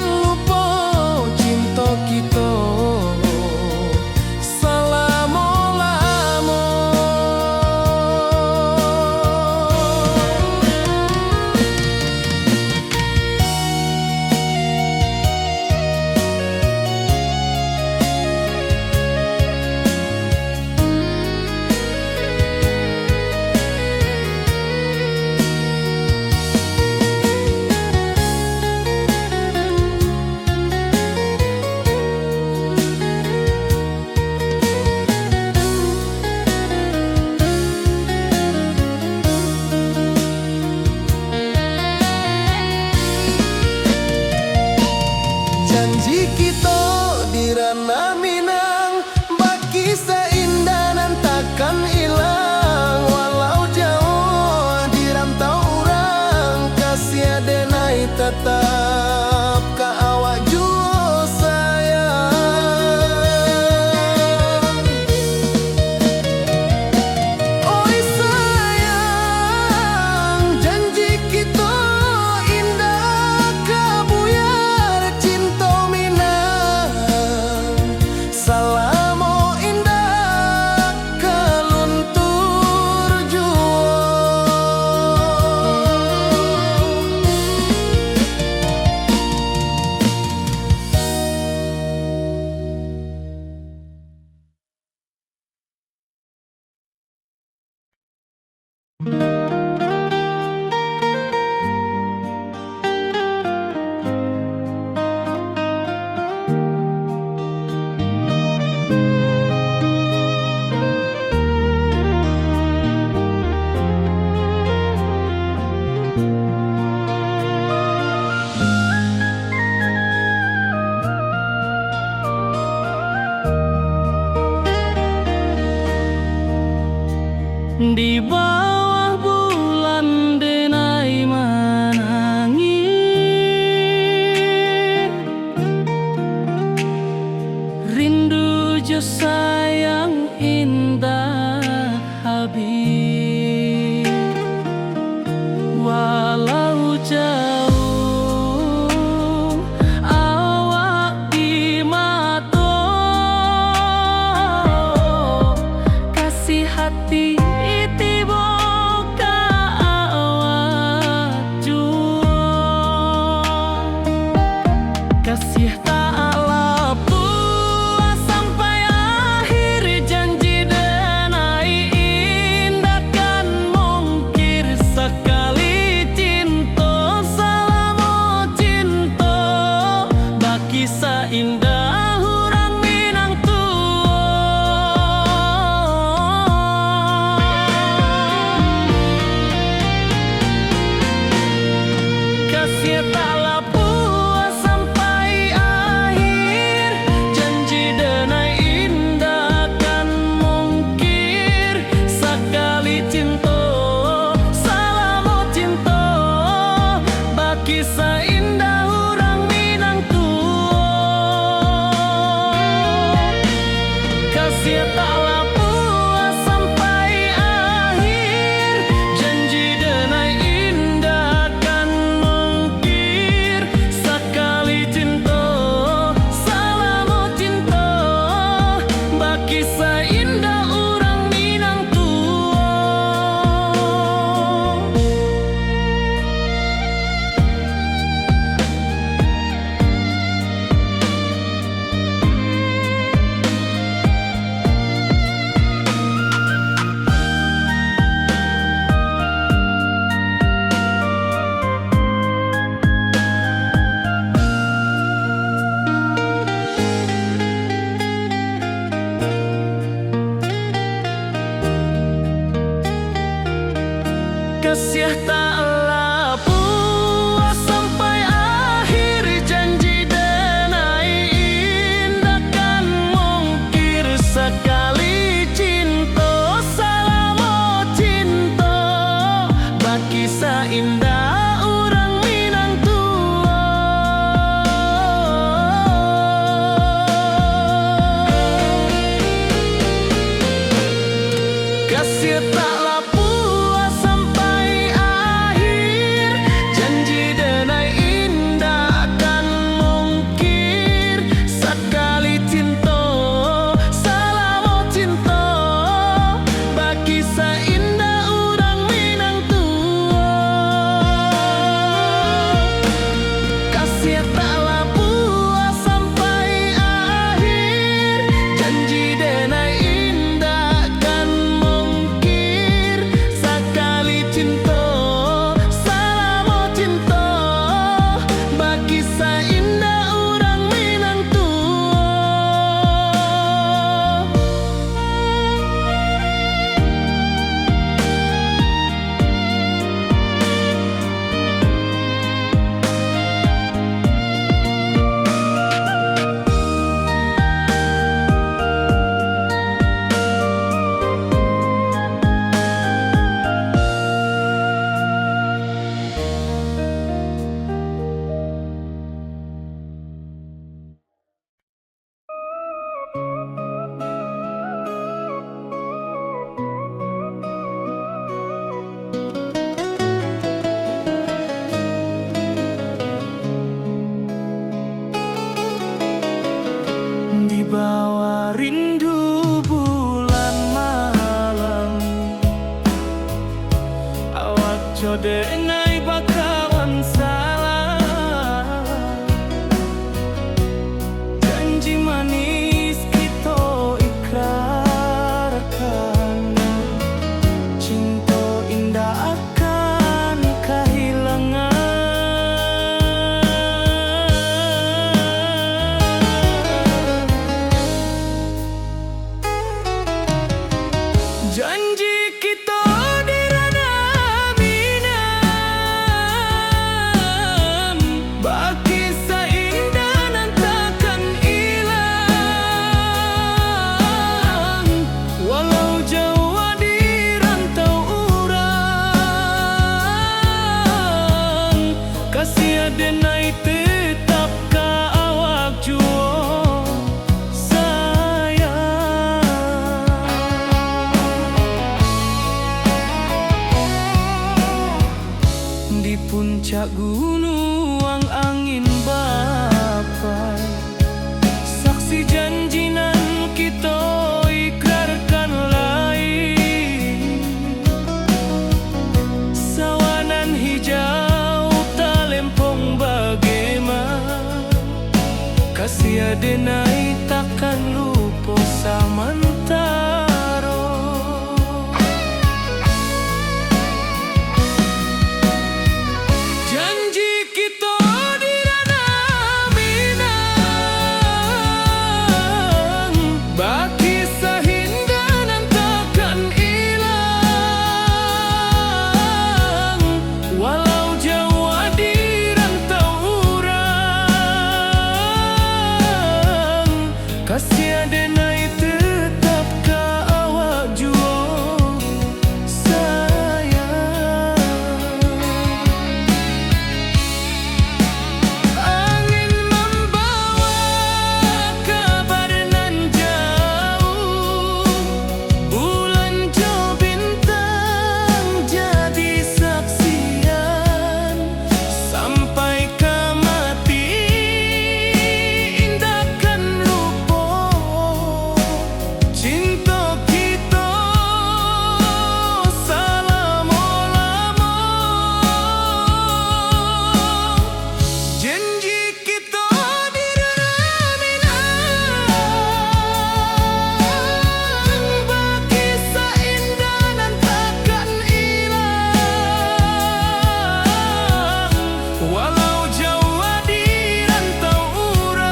S1: membawa rindu bulan malam. Awak jode nai bakawan salah, janji manis kita ikrarkan, cinta indah akan kehilangan. Janji kita di ranah minam, bagi seindah nan takkan hilang. Walau jauh di rantau urang, kasih adenai tetap ka awak juo sayang. Di puncak gunung angin bapai, saksi janji nan kita ikrarkan lain. Sawanan hijau talempong bagaimana, kasih adenai takkan lupa samantara. Janji kita di ranah minang, bagi sahindah nan takkan hilang. Walau jauh di rantau urang, kasih adenai tetap ka awak juo sayang. Angin membawa kabar nan jauh, bulan jo bintang jadi saksian. Sampai ke mati indahkan lupa, cinta kita selama-lama. Janji kita di ranah minang, bagi seindah nan takkan hilang. Walau jauh di rantau urang,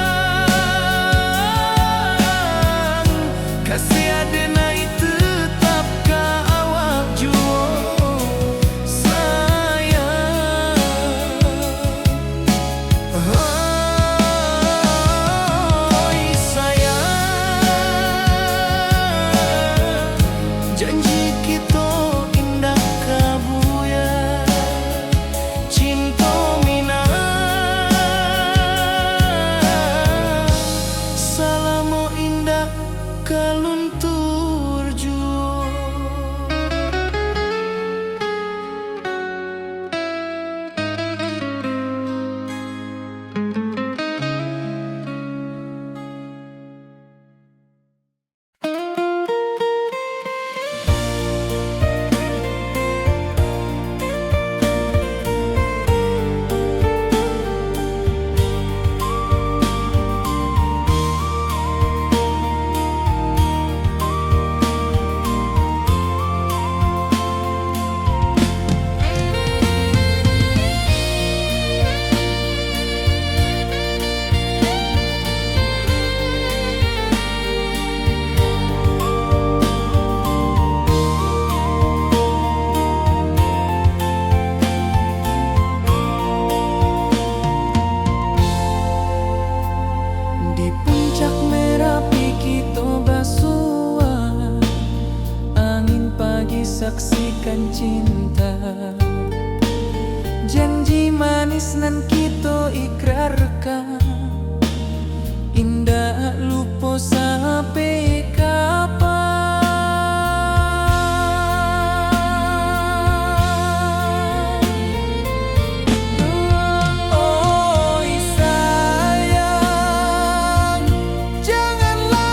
S1: kasih adenai tetap ka awak juo sayang. Oi sayang, janji kita indah kabuya, cinta minang, salamo indah kaluntur juo. Di puncak Merapi kita basua, angin pagi saksikan cinta. Janji manis nan kita ikrarkan, indah lupa sampai kapan. Oi sayang, janganlah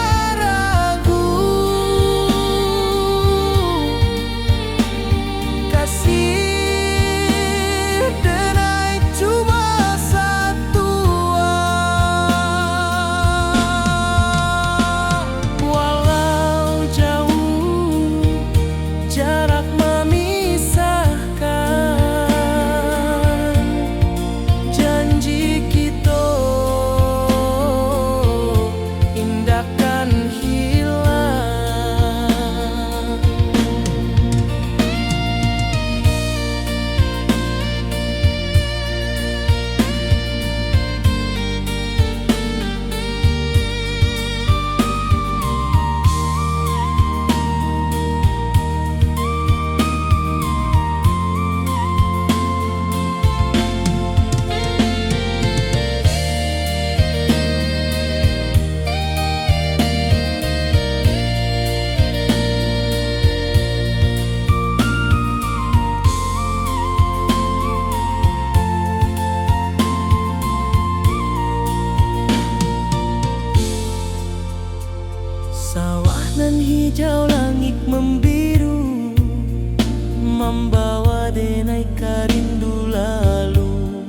S1: membawa denai rindu lalu.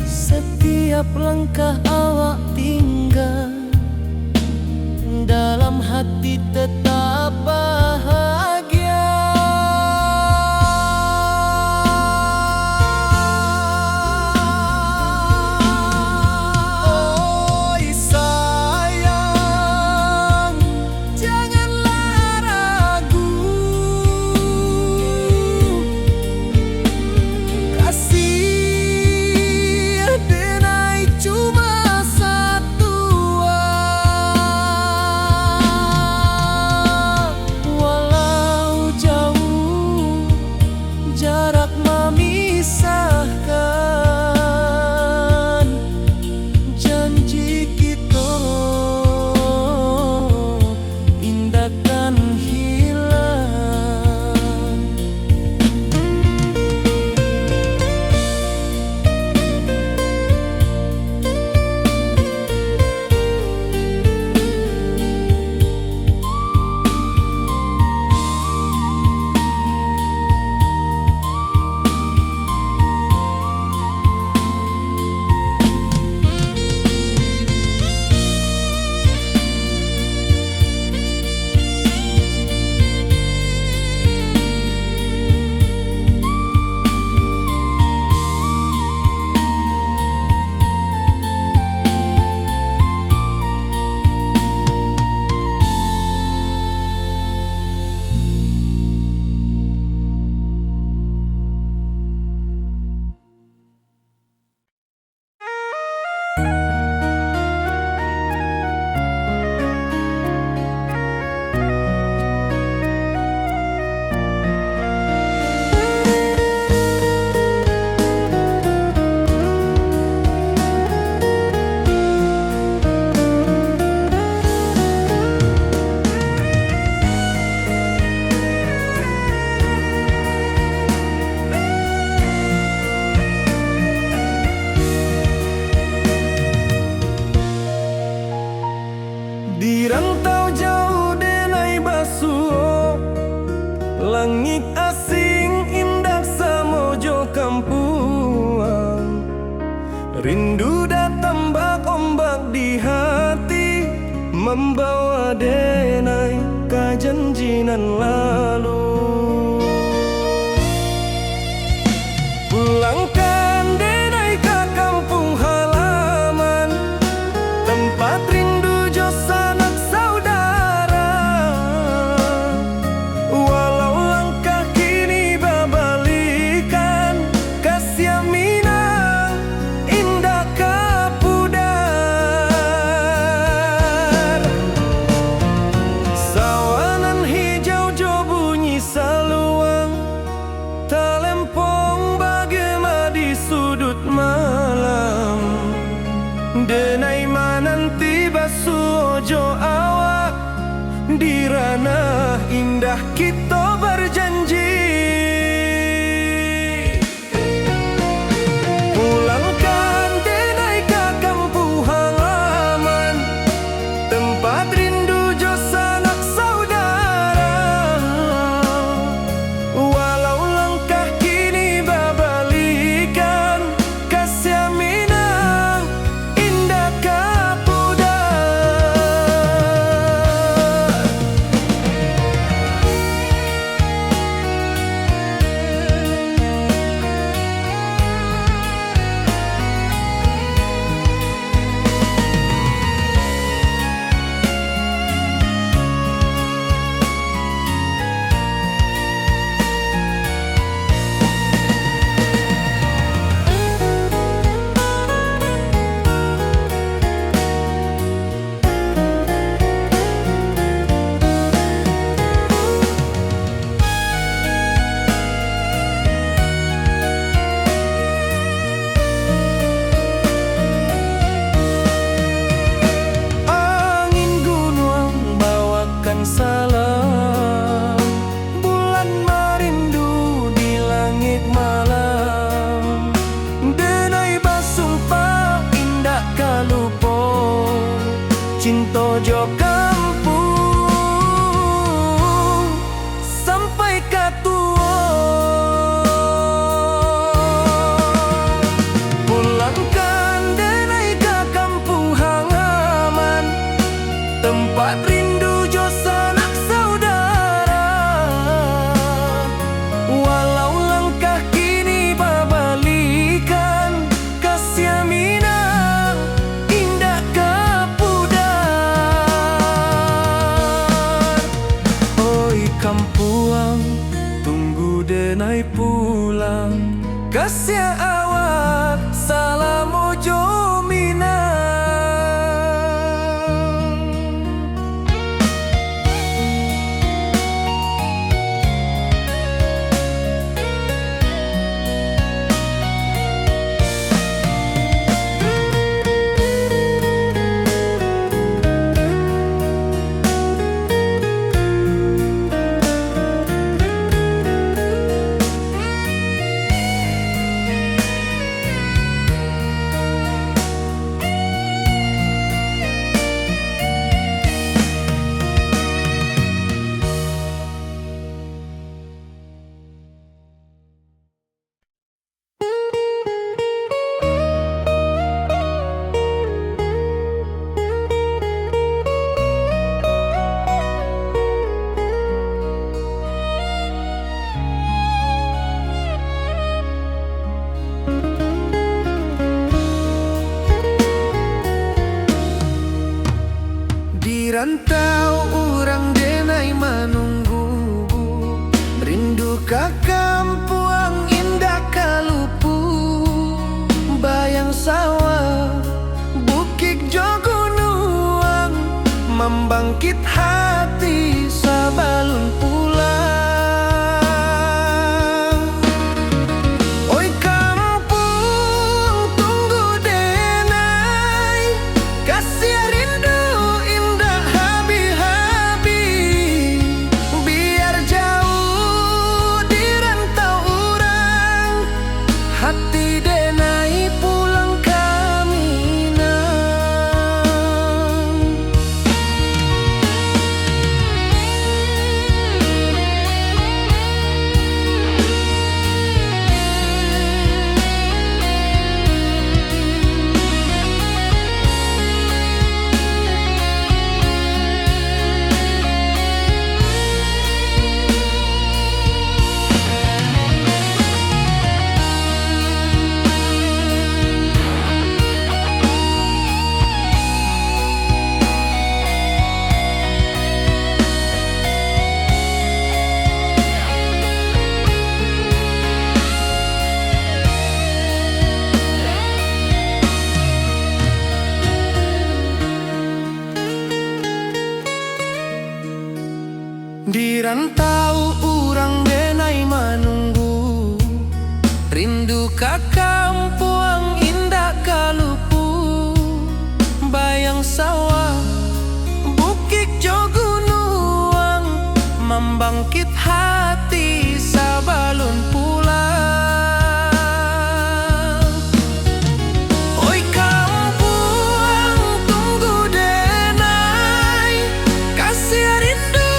S1: Setiap langkah awak tinggal, dalam hati tetap bahagia. Oi sayang, janganlah ragu, kasih denai cuma satu. Walau jauh jarak memisahkan, janji kita indahkan hilang. Di rantau jauh denai basuh, langit asing indah samojo kampuang. Rindu datang bak ombak di hati, membawa denai ke janjinan lalu. Pulangkan denai ke kampung halaman, tempat rindu jo sanak saudara. Walau langkah kini babalikan, kasih minang indah kapudar. Sawanan hijau jo bunyi saluang, talempong bagema di sudut malam. Denai mananti basuh ojo awak, di ranah indah kita berjanji. Pulangkan denai ke kampung halaman, tempat rindu jo sanak saudara. Walau langkah kini babalikan, kasih minang indah kapudar. kasih awak salam ojo minang. Di rantau orang denai menunggu, rindu ka kampuang indah kalupu, bayang sawah bukit jo gunung, membangkit hati sabalun pulang. Oi kampung tunggu denai, kasih rindu hati denai pulang ke Minang. Di rantau urang denai menunggu, rindu ka kampuang indah kalupu, bayang sawah bukit jo gunung, membangkit hati sabalun pulang. Oi kampung tunggu denai, kasih rindu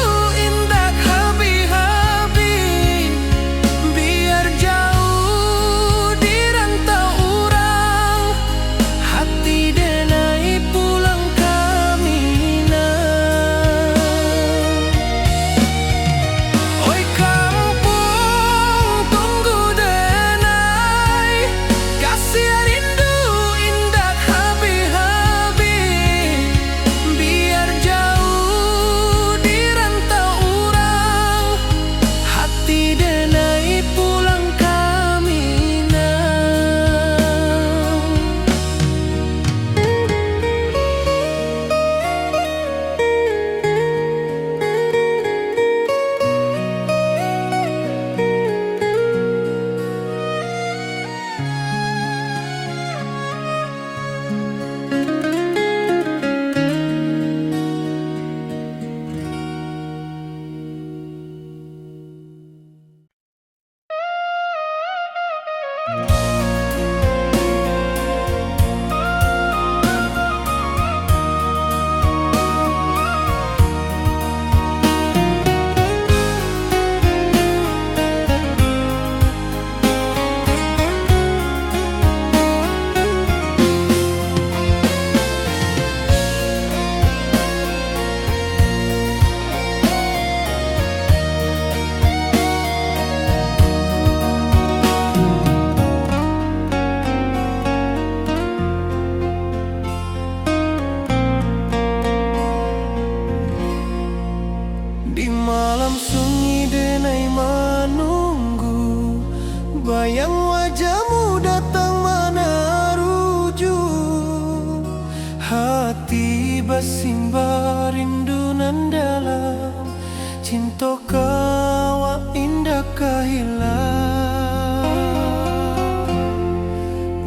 S1: kasimba rindu nan dalam cinta kawa indah kahilang.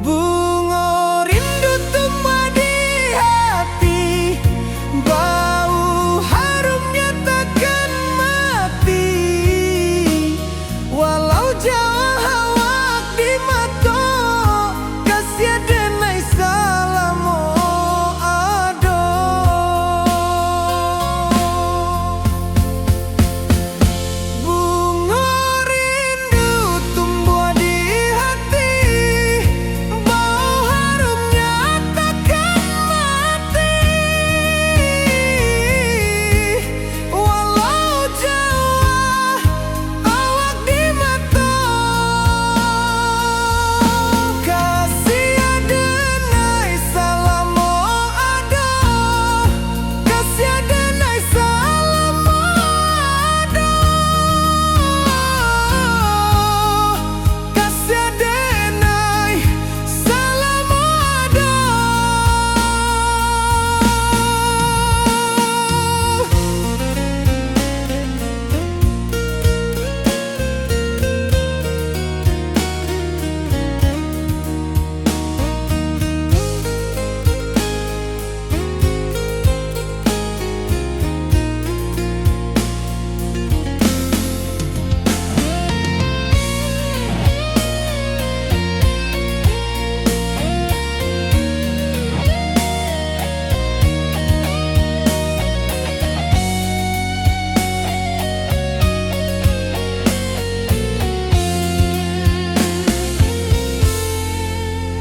S1: Bunga rindu tumbuh di hati, bau harumnya takkan mati. Walau jauh awak di mata, kasih denai salamo ado. Bunga rindu tumbuh di hati, bau harumnya takkan mati. Walau jauh awak di mata, kasih denai salamo ado. Kasih denai salamo ado. Kasih denai salamo ado.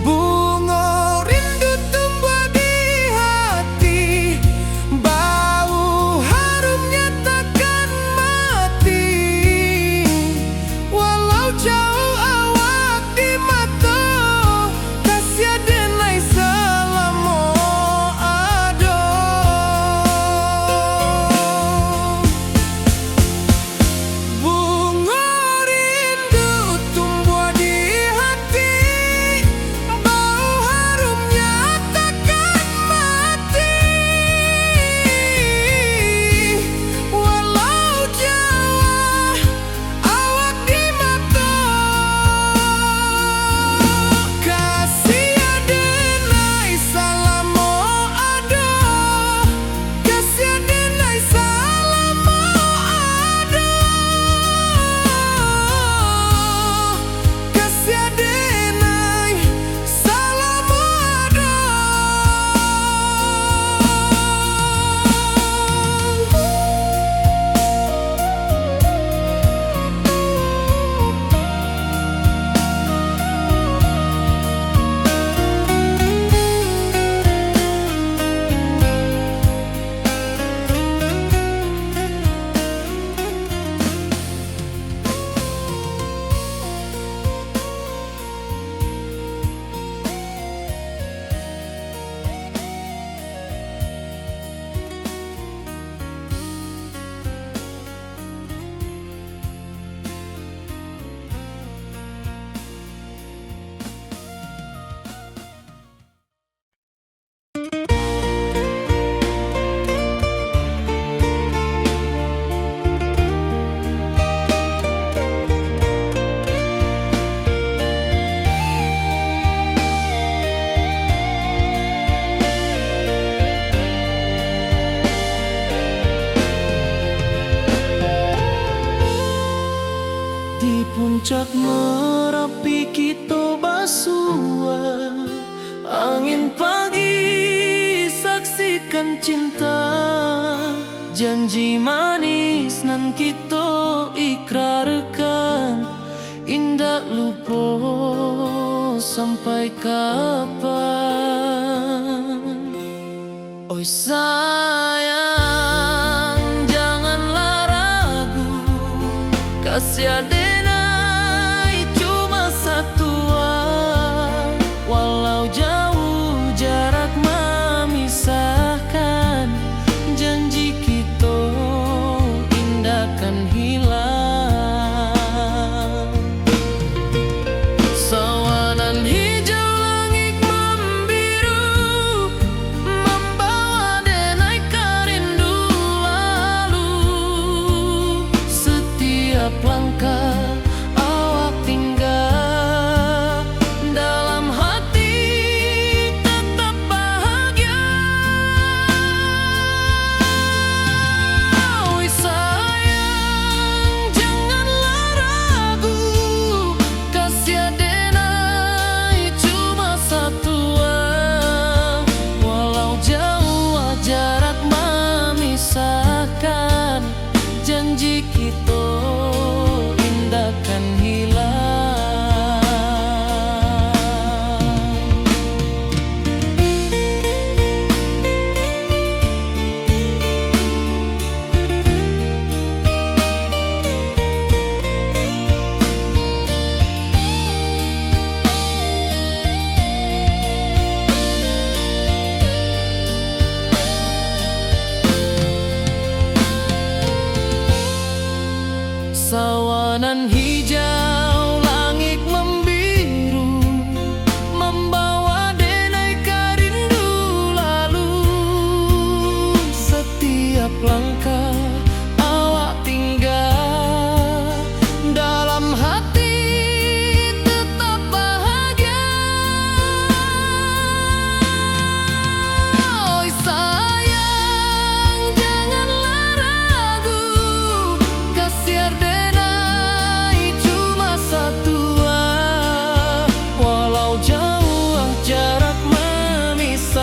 S1: Bunga rindu tumbuh di hati, bau harumnya takkan mati. Walau jauh awak di mata, kasih denai salamo ado. Bunga rindu tumbuh di hati, bau harumnya takkan mati. Walau jauh awak di mata, kasih denai salamo ado. Kasih denai salamo ado. Kasih denai salamo ado. Di puncak Merapi kita basua, angin pagi saksikan cinta. Janji manis nan kita ikrarkan, indah lupa sampai kapan. Oi sayang, janganlah ragu, kasih denai cuma satu. Walau jauh jarak memisahkan, janji kita indah kan hilang. Sawanan hijau langit membiru, membawa denai Taman hijau, langit membiru, membawa denai rindu lalu. Setiap langkah awak tinggal, dalam hati tetap bahagia. Oi sayang, janganlah ragu, kasih denai cuma satu. Walau jauh jarak memisahkan,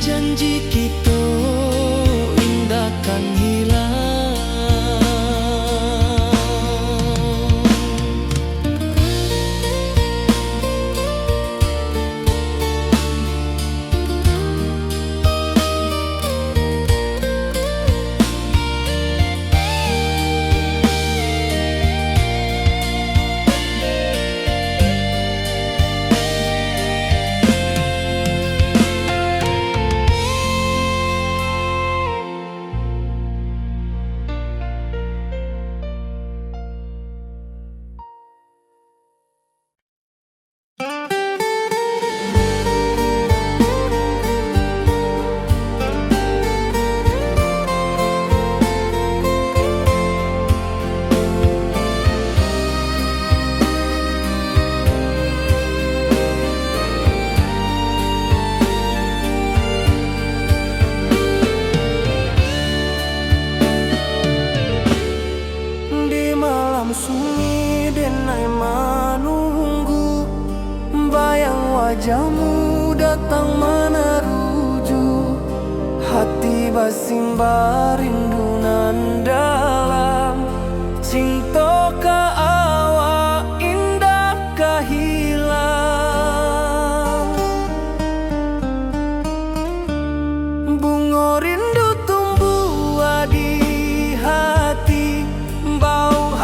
S1: janji kita indahkan hilang. Sunyi denai menunggu, bayang wajahmu datang meneruju. Hati bersimbar rindu nan dalam, cinta ke awak indah kehilang. Bunga rindu tumbuh di hati, bau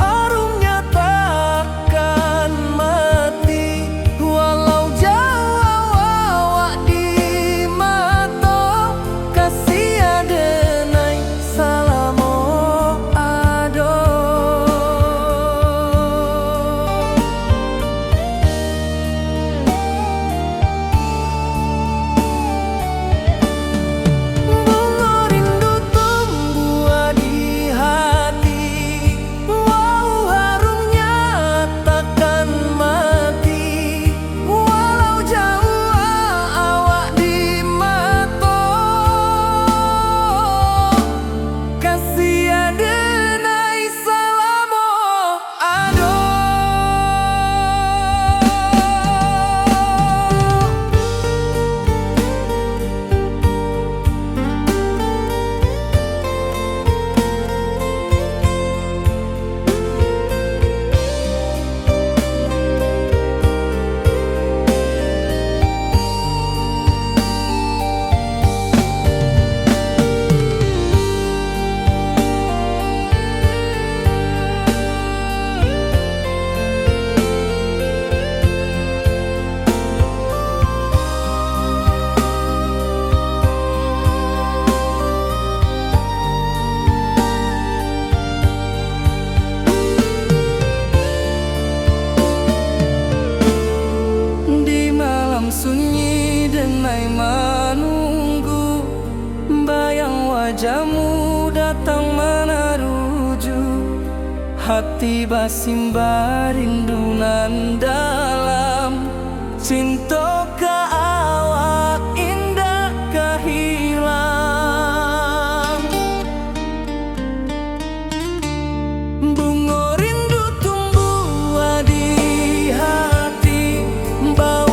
S1: sunyi denai menunggu, bayang wajahmu datang meneruju. Hati bersimbar rindu nan dalam, cinta ke awak indah kehilang. Bunga rindu tumbuh di hati, bau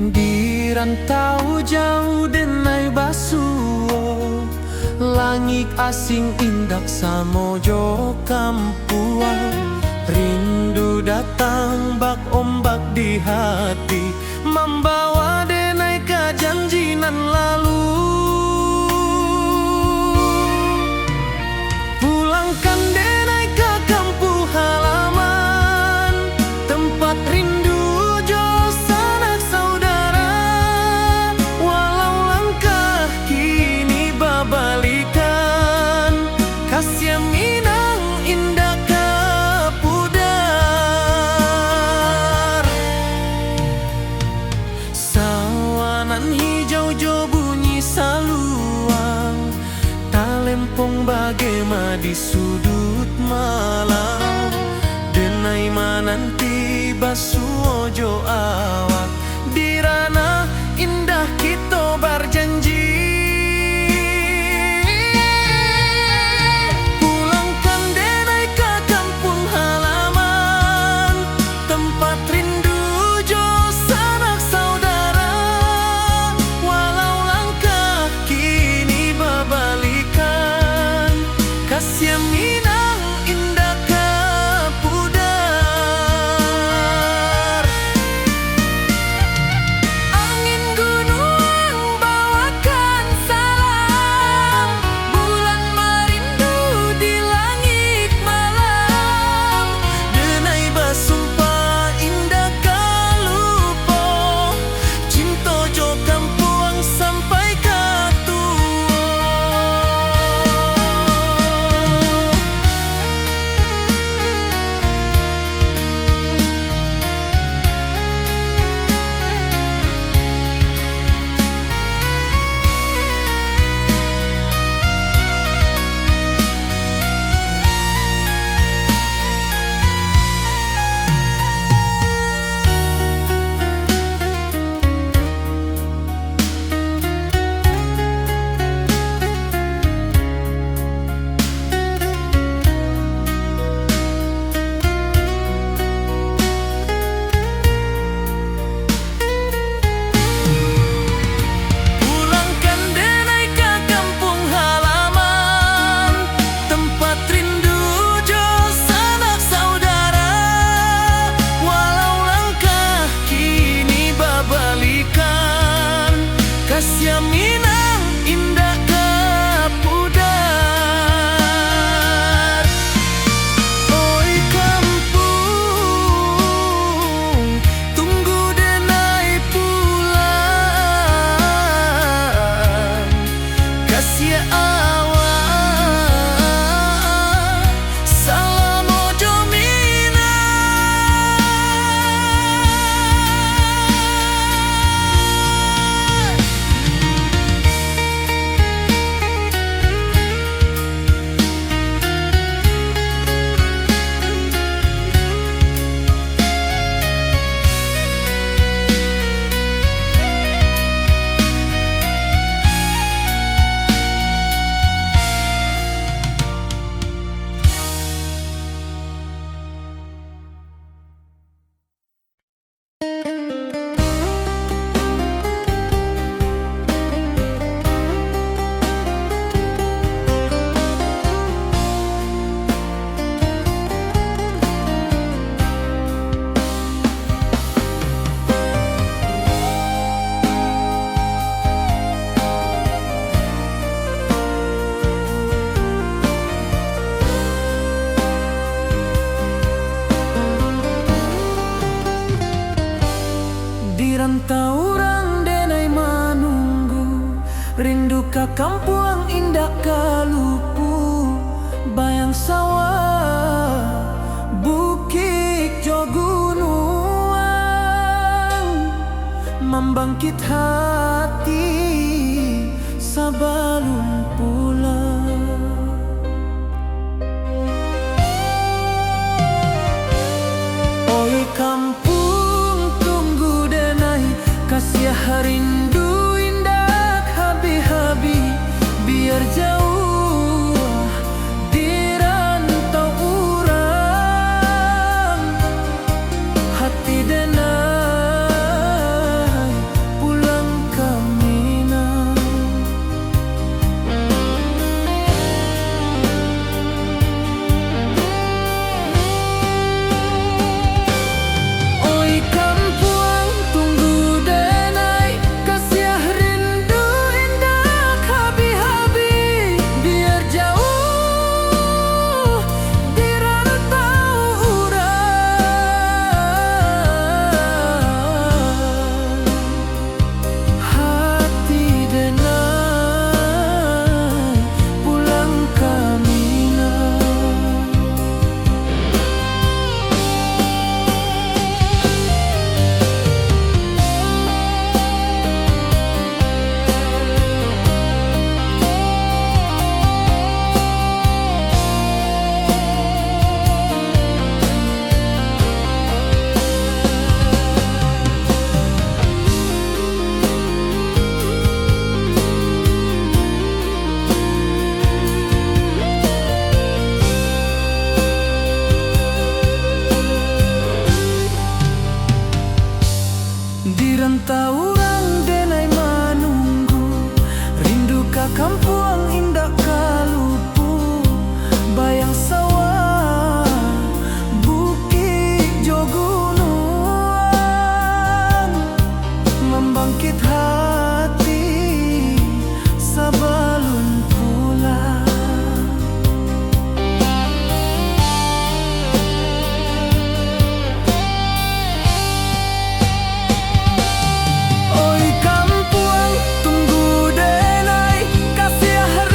S1: Di rantau jauh denai basuo, langit asing indak samojo kampuang. Rindu datang bak ombak di hati, membawa denai ke janjinan lalu. Pulangkan denai ke kampung halaman, tempat rindu jo sanak saudara. Walau langkah kini babalikan, kasih Minang indah ke pudar. Sawanan hijau jo bunyi saluang, talempong bagema di sudut malam. Denai mananti basuo jo awak, di ranah indah kita berjanji. Pulangkan denai ke kampung halaman, tempat rindu jo sanak saudara. Walau langkah kini babalikan, kasih Minang indah ke pudar. Angin gunung bawakan salam, bulan merindu di langit malam. Denai basumpah indah kalupo, cinta jo kampuang sampai ke tua. Pulangkan denai ke kampung halaman, tempat rindu jo sanak saudara. Walau langkah kini babalikan, kasih Minang indah ke pudar. Oi kampung, tunggu denai pulang. Kasih awak, salam ojo Minang. Di rantau orang denai manunggu, rindu ka kampuang indah kalupu. Bayang sawah, bukit jo gunung, membangkit hati sabalun pulang. Oi kampung, tunggu denai, kasih rindu indah habi-habi. Biar jauh di rantau urang, hati denai Kampuang indah kalupu, bayang sawah, bukit jo gunung, membangkit hati sabalun pulang. Oi kampuang tunggu denai, kasih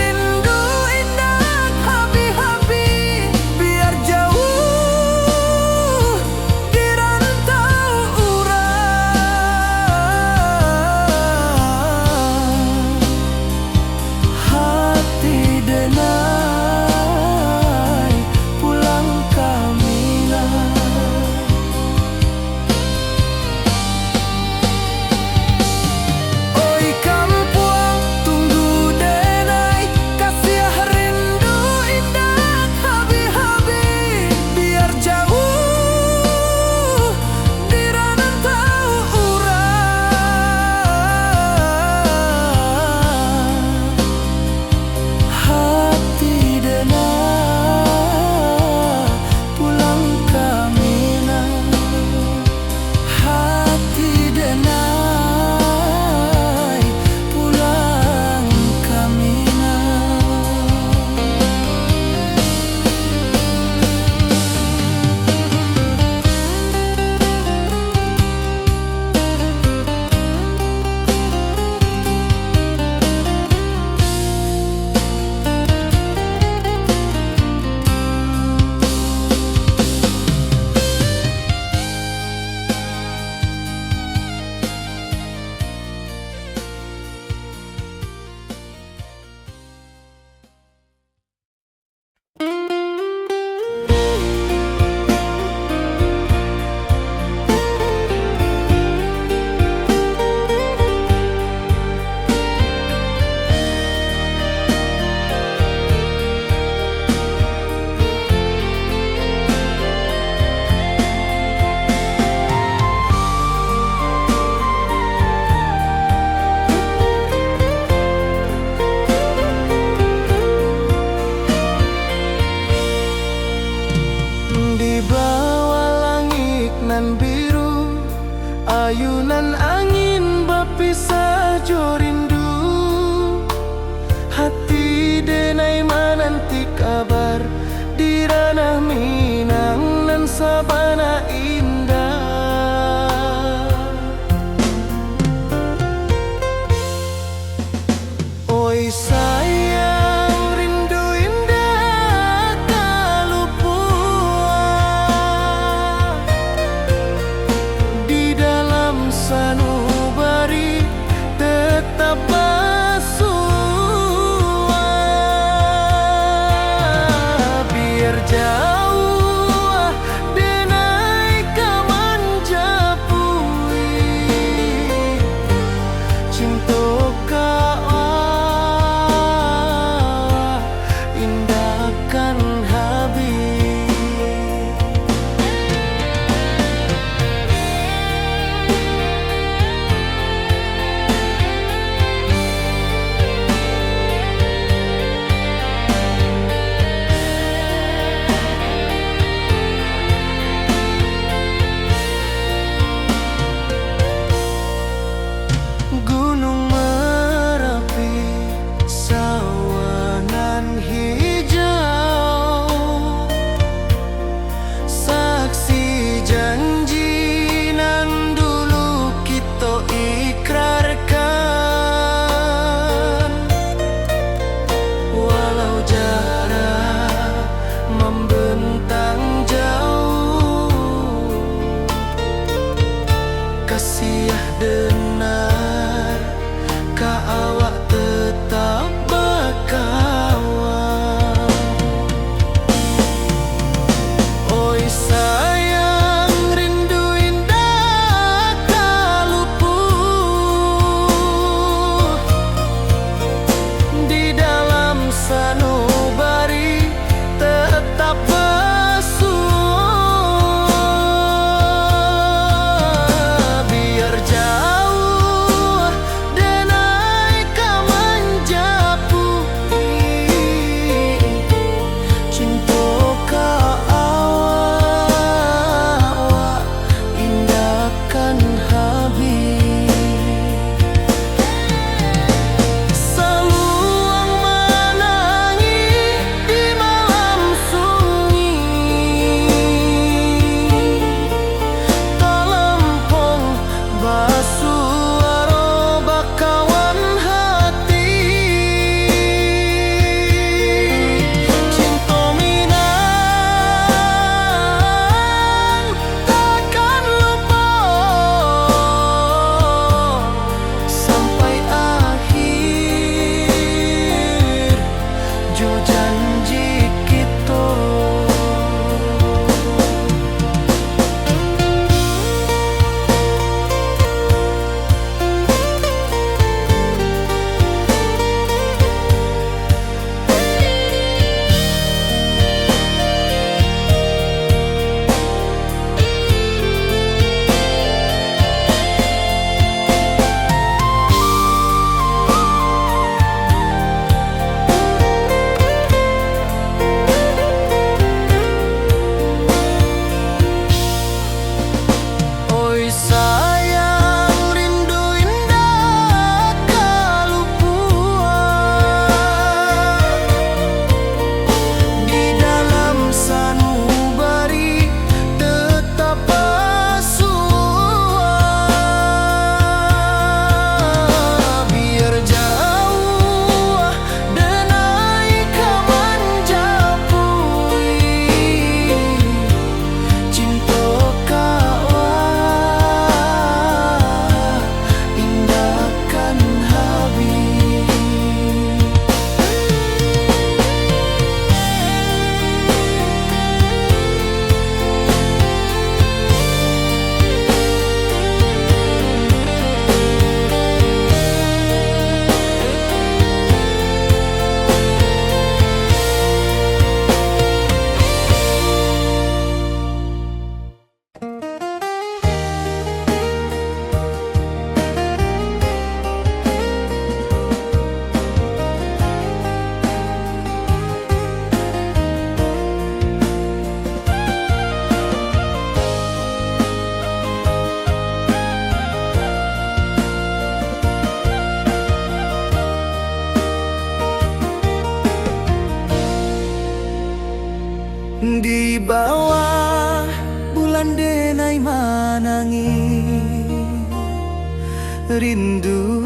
S2: rindu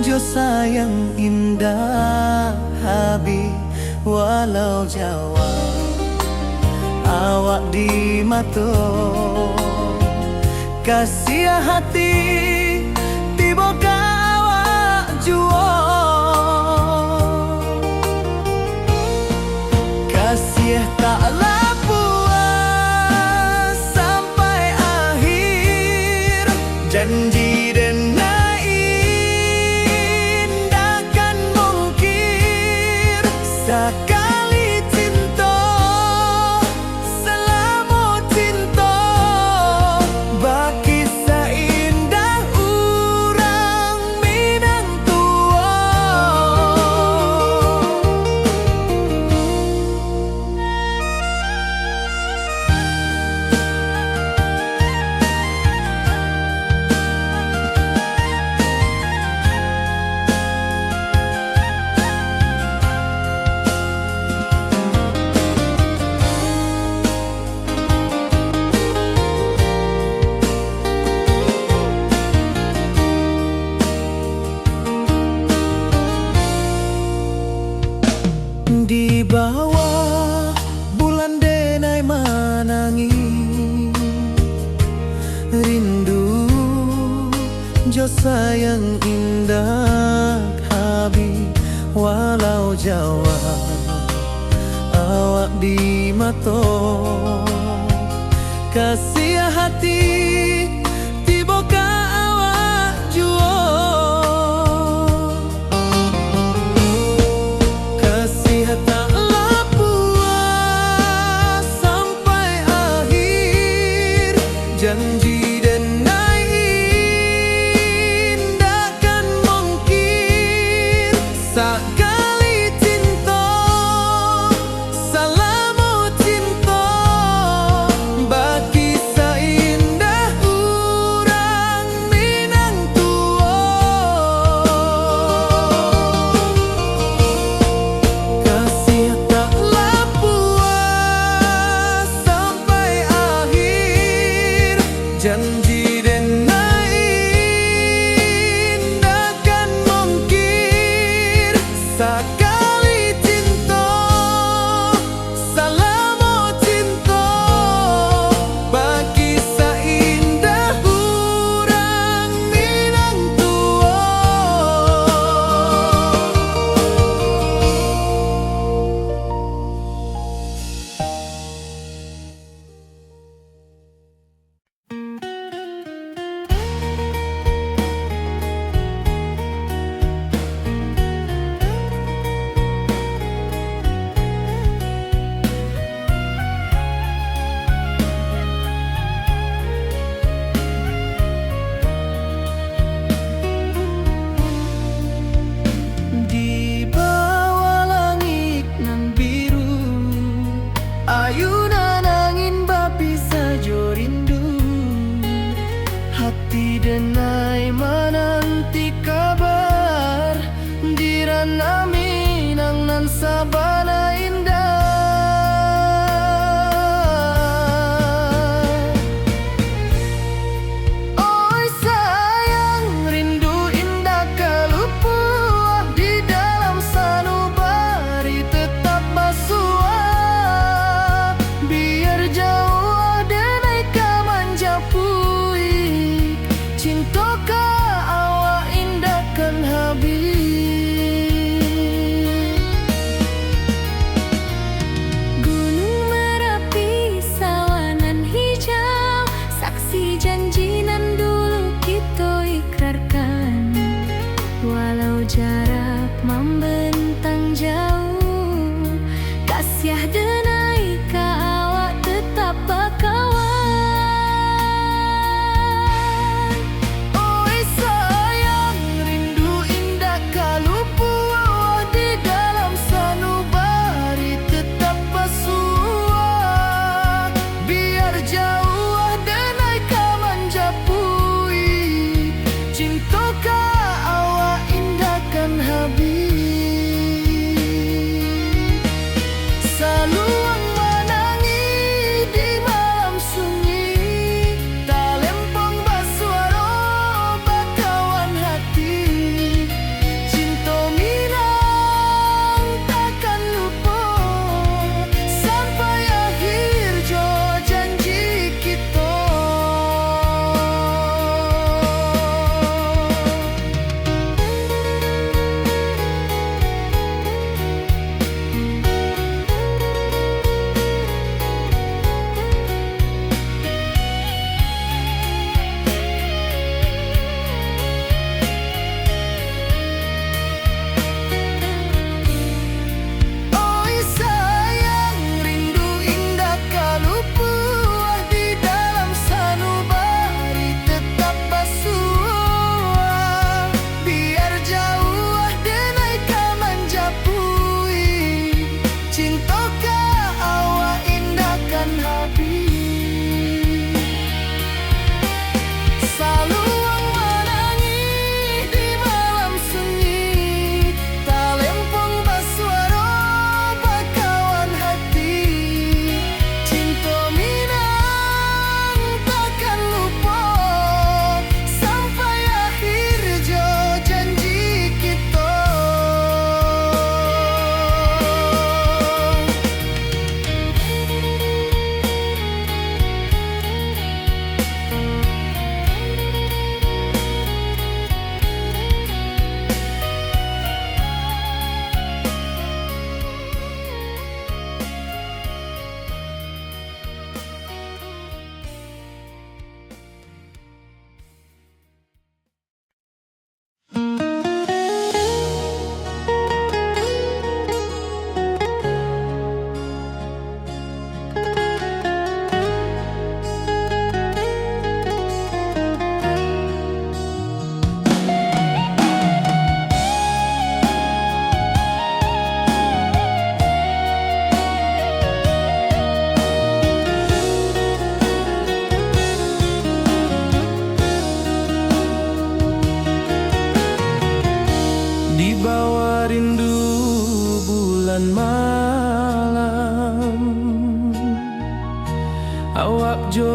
S2: jo sayang indah habis walau Jawa awak di mato kasih hati tiba ka awak juo kasih tak puas sampai akhir janji dan indah kan mungkir sekali cinta selama cinta baki seindah urang minang tua. Di bawah bulan denai manangi rindu jo sayang indah habis walau Jawa awak di mato kasih hati tiba ka awak juo taklah puas sampai akhir janji dan indah kan mungkir sekali cinta selama cinta baki seindah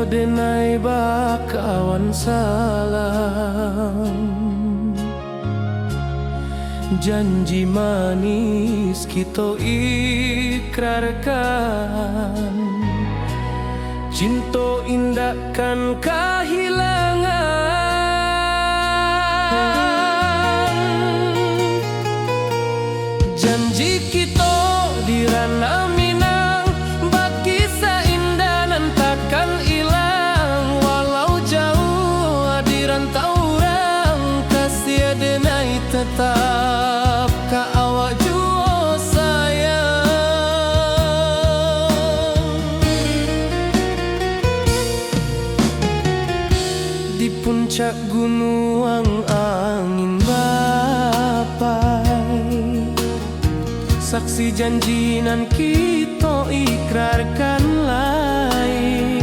S1: denai bakawan salam. Janji manis kita ikrarkan, cinta indahkan kehilangan. Janji kita di ranah Minang, bagi seindah nan takkan hilang. Walau jauh di rantau orang, kasih denai tetap ka awak jua sayang. Di puncak gunung angin bapai, saksi janji nan kita ikrarkan lain.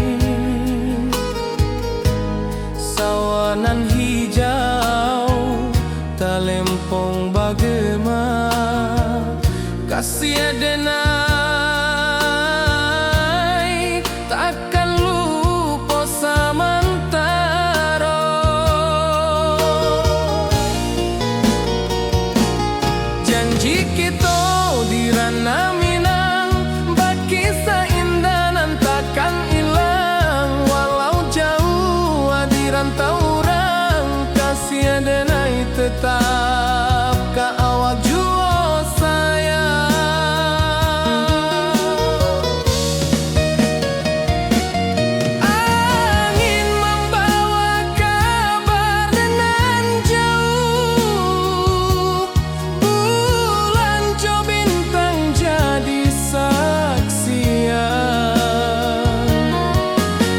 S1: Sawanan hijau talempong bagema, kasih denai takkan lupa samantara. Janji kita di ranah Minang, bagi seindah nan takkan hilang. Walau jauh di rantau orang, kasih denai tetap ka awak jua sayang. Angin membawa kabar dengan jauh, bulan jo bintang jadi saksian.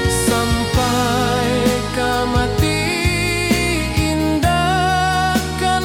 S1: Sampai ke mati indahkan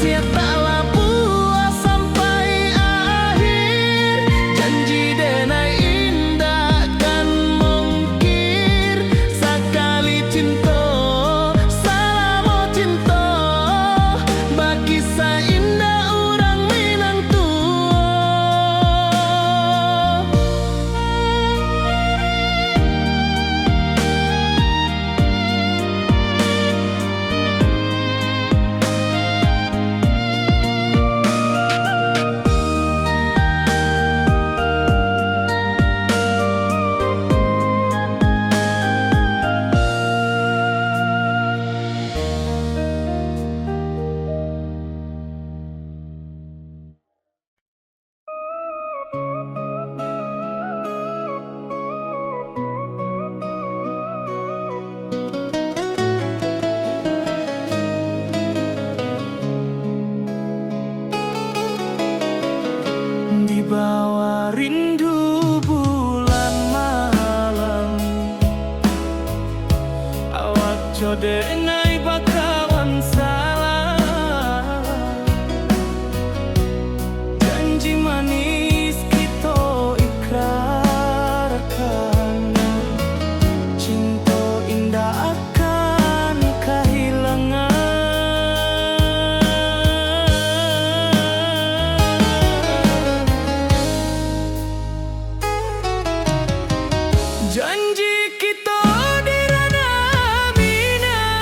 S1: kasih tak puas sampai akhir. Janji denai indah kan mungkir. Sekali cinta salah cinta, bagi indah orang Minang tua. Di bawah rindu bulan malam, awak jodenai bakawan salah. Janji manis kita ikrarkan, cinta indah akan kehilangan. Janji kita di ranah Minang,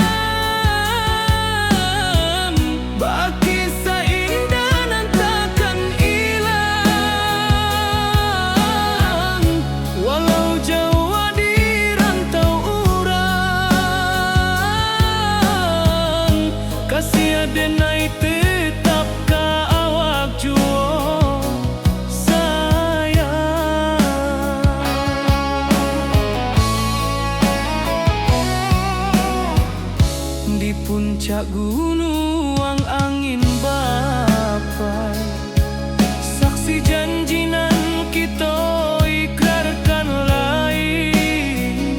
S1: bagi indah nan takkan hilang. Walau jauh di rantau urang, kasih denai tetap ka awak jua di puncak gunung angin bapai. Saksi janji nan kita ikrarkan lain.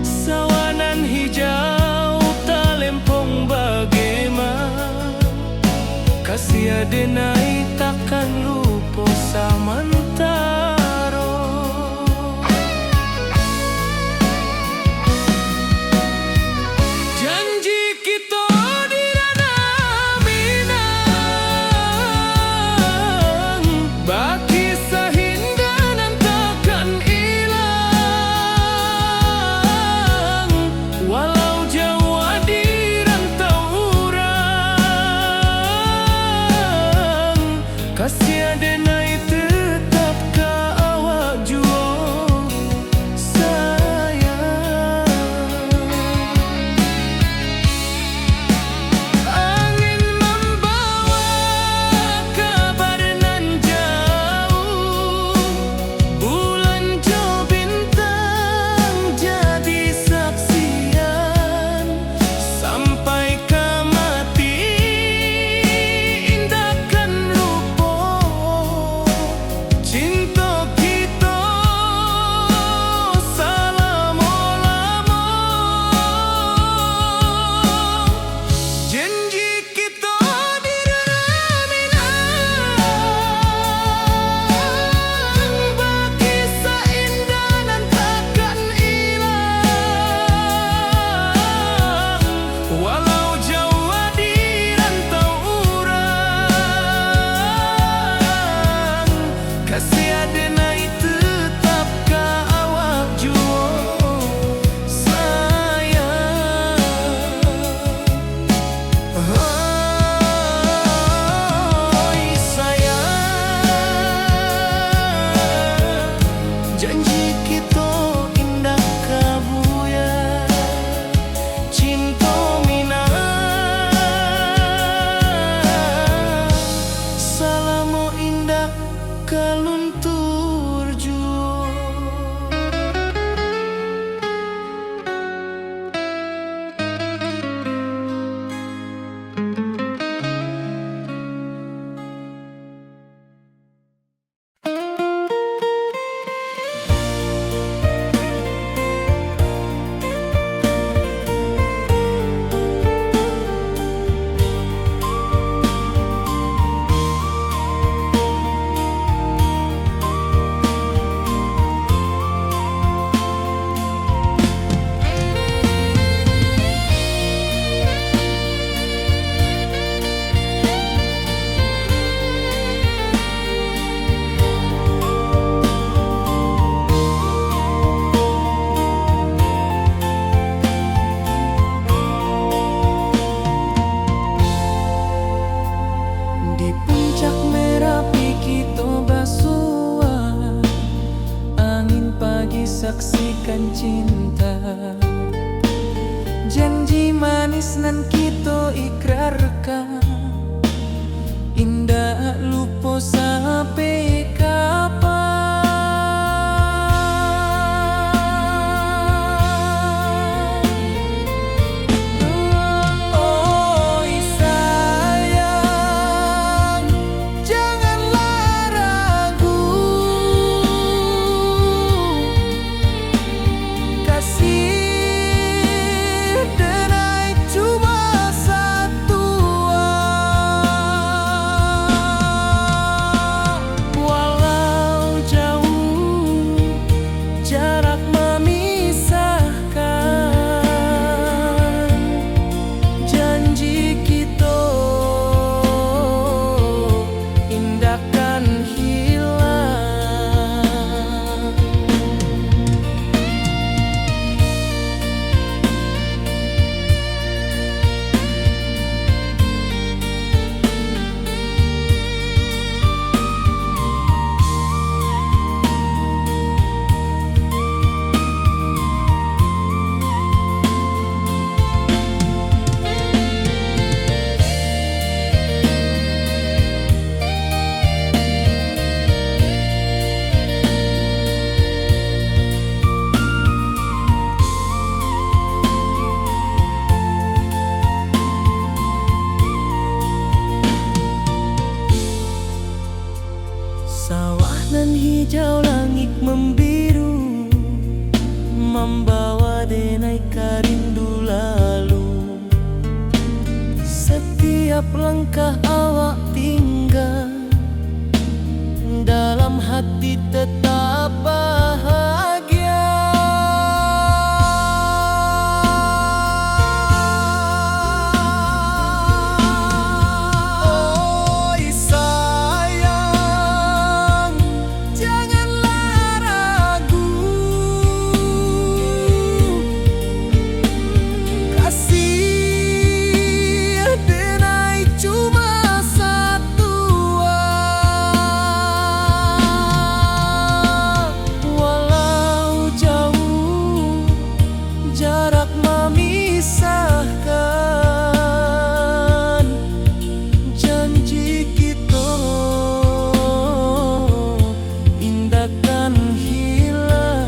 S1: Sawanan hijau talempong bagaimana, kasih denai takkan lupa samantara. Janji kita di ranah Minang, bagi indah nan takkan hilang. Walau jauh di rantau urang, kasih denai tetap
S2: dan cinta. Janji manis nan kita ikrarkan, indah lupa sampai kapan. Oh sayang, janganlah ragu, kasih denai cuma satu. Walau jauh jarak memisahkan, janji kita indahkan hilang. Sawah nan hijau, langit membiru, membawa denai rindu lalu. Setiap langkah awak tinggal, dalam hati tetap bahagia. Oh sayang, janganlah ragu, kasih denai cuma satu. Walau jauh jarak memisahkan, janji kita indahkan hilang.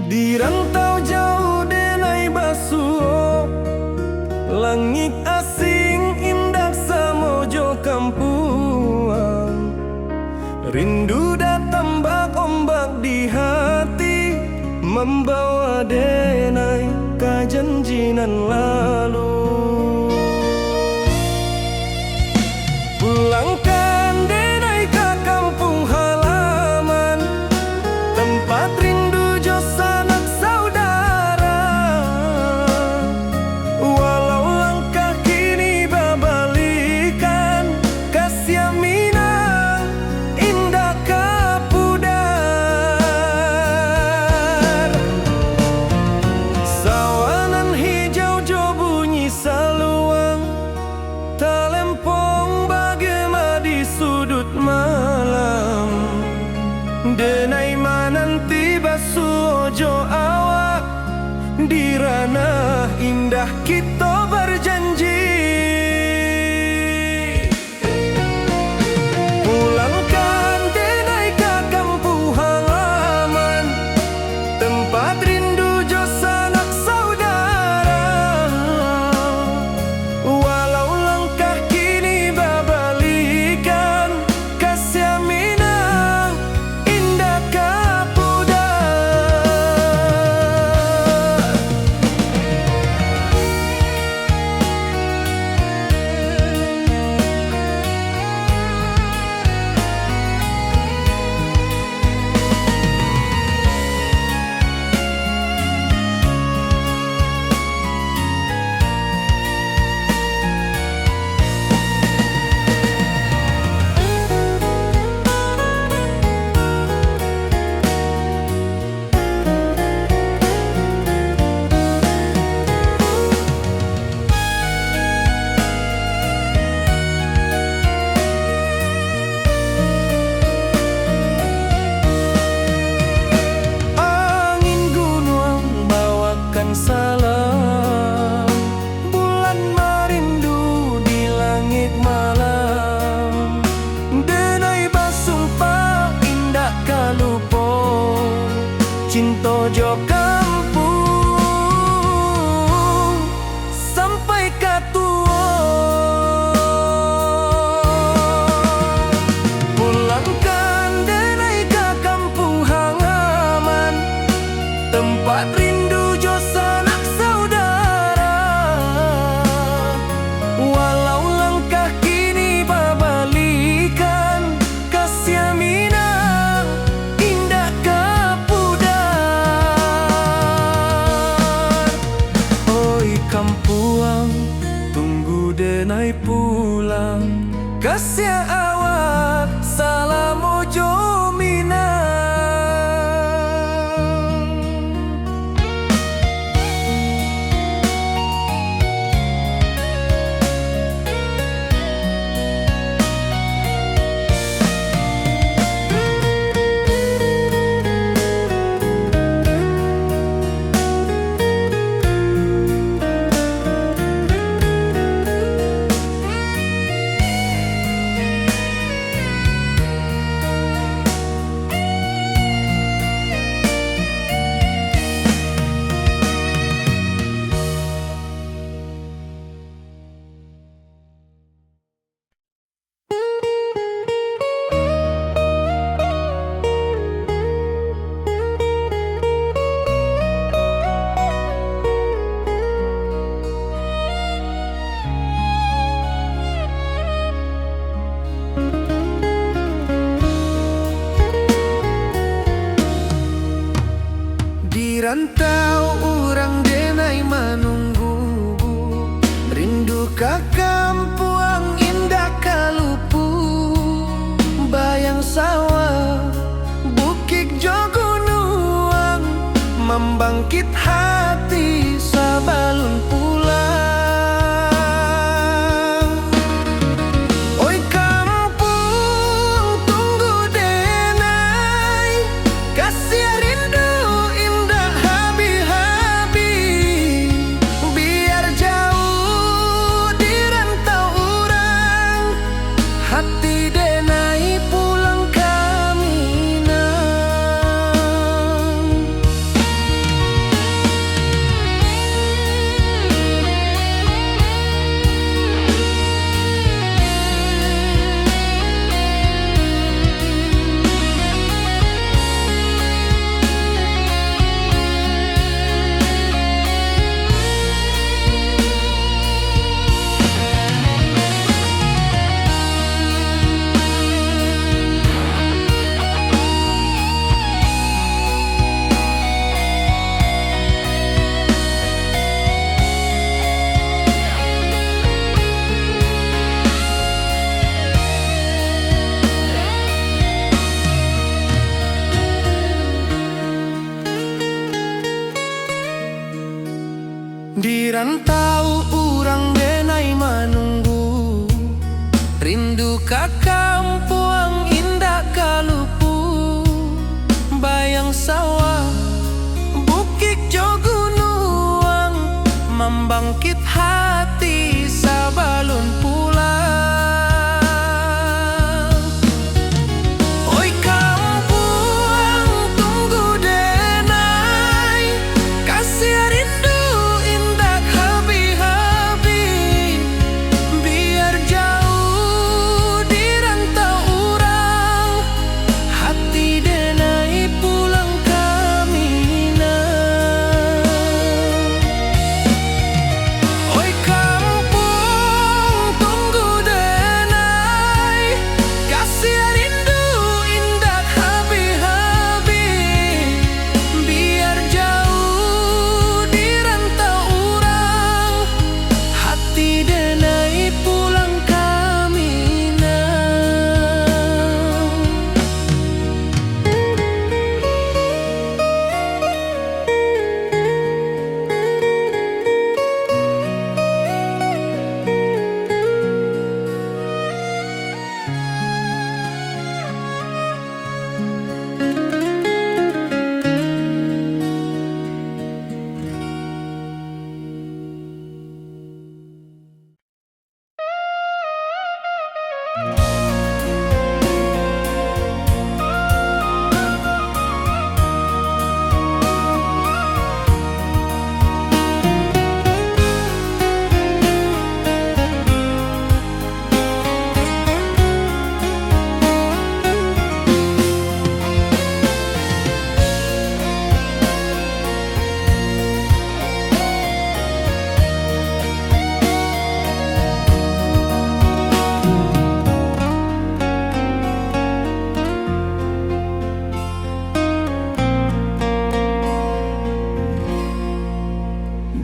S2: Di rantau jauh denai basuh, langit asing indah samojo kampuang. Rindu datang bak ombak di hati, membawa denai kajanjinan lalu. Pulangkan denai ke kampung halaman, tempat rindu jo sanak saudara. Walau langkah kini babalikan, kasih minang indah kapudar. Sawanan hijau jo bunyi jo awak di ranah indah kita berjanji. Pulangkan denai ke kampung halaman, tempat rindu jo sanak saudara. Walau langkah kini babalikan, kasih minang indah kapuda. Salam bulan merindu di langit malam, denai basumpah indah kalupo cinta jo kampung sampai katua. Pulangkan denai ke kampung halaman, tempat rindu jo sanak saudara. Walau langkah kini babalikan, kasih minang indah kapudar. Oi kampuang, tunggu denai pulang, kasih awak salam ojo minang. Rantau orang denai menunggu, rindu ke kampung indah kalupu. Bayang sawah, bukit jo gunung, membangkit hati sabalun pulang. Oi kampung tunggu denai, kasih rindu hati denai pulang kaminang. Di rantau urang denai menunggu, rindu ka kampung indah kalupu. Bayang sawah, membangkit hati sabalun pulang. Oi kampung tunggu denai, kasih rindu indah habi-habi. Biar jauh di rantau urang, hati denai pulang kami nah. Oi kampung tunggu denai, kasih rindu indah habi-habi. Biar jauh di rantau urang, hati denai pulang kami nah.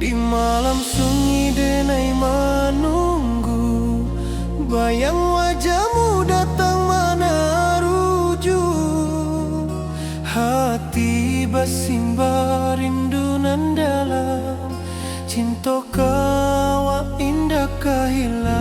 S2: Di malam sunyi denai menunggu, bayang wajahmu datang mana rujuk. Hati bersimba rindu nan dalam, cinta kawa indah kehilangan.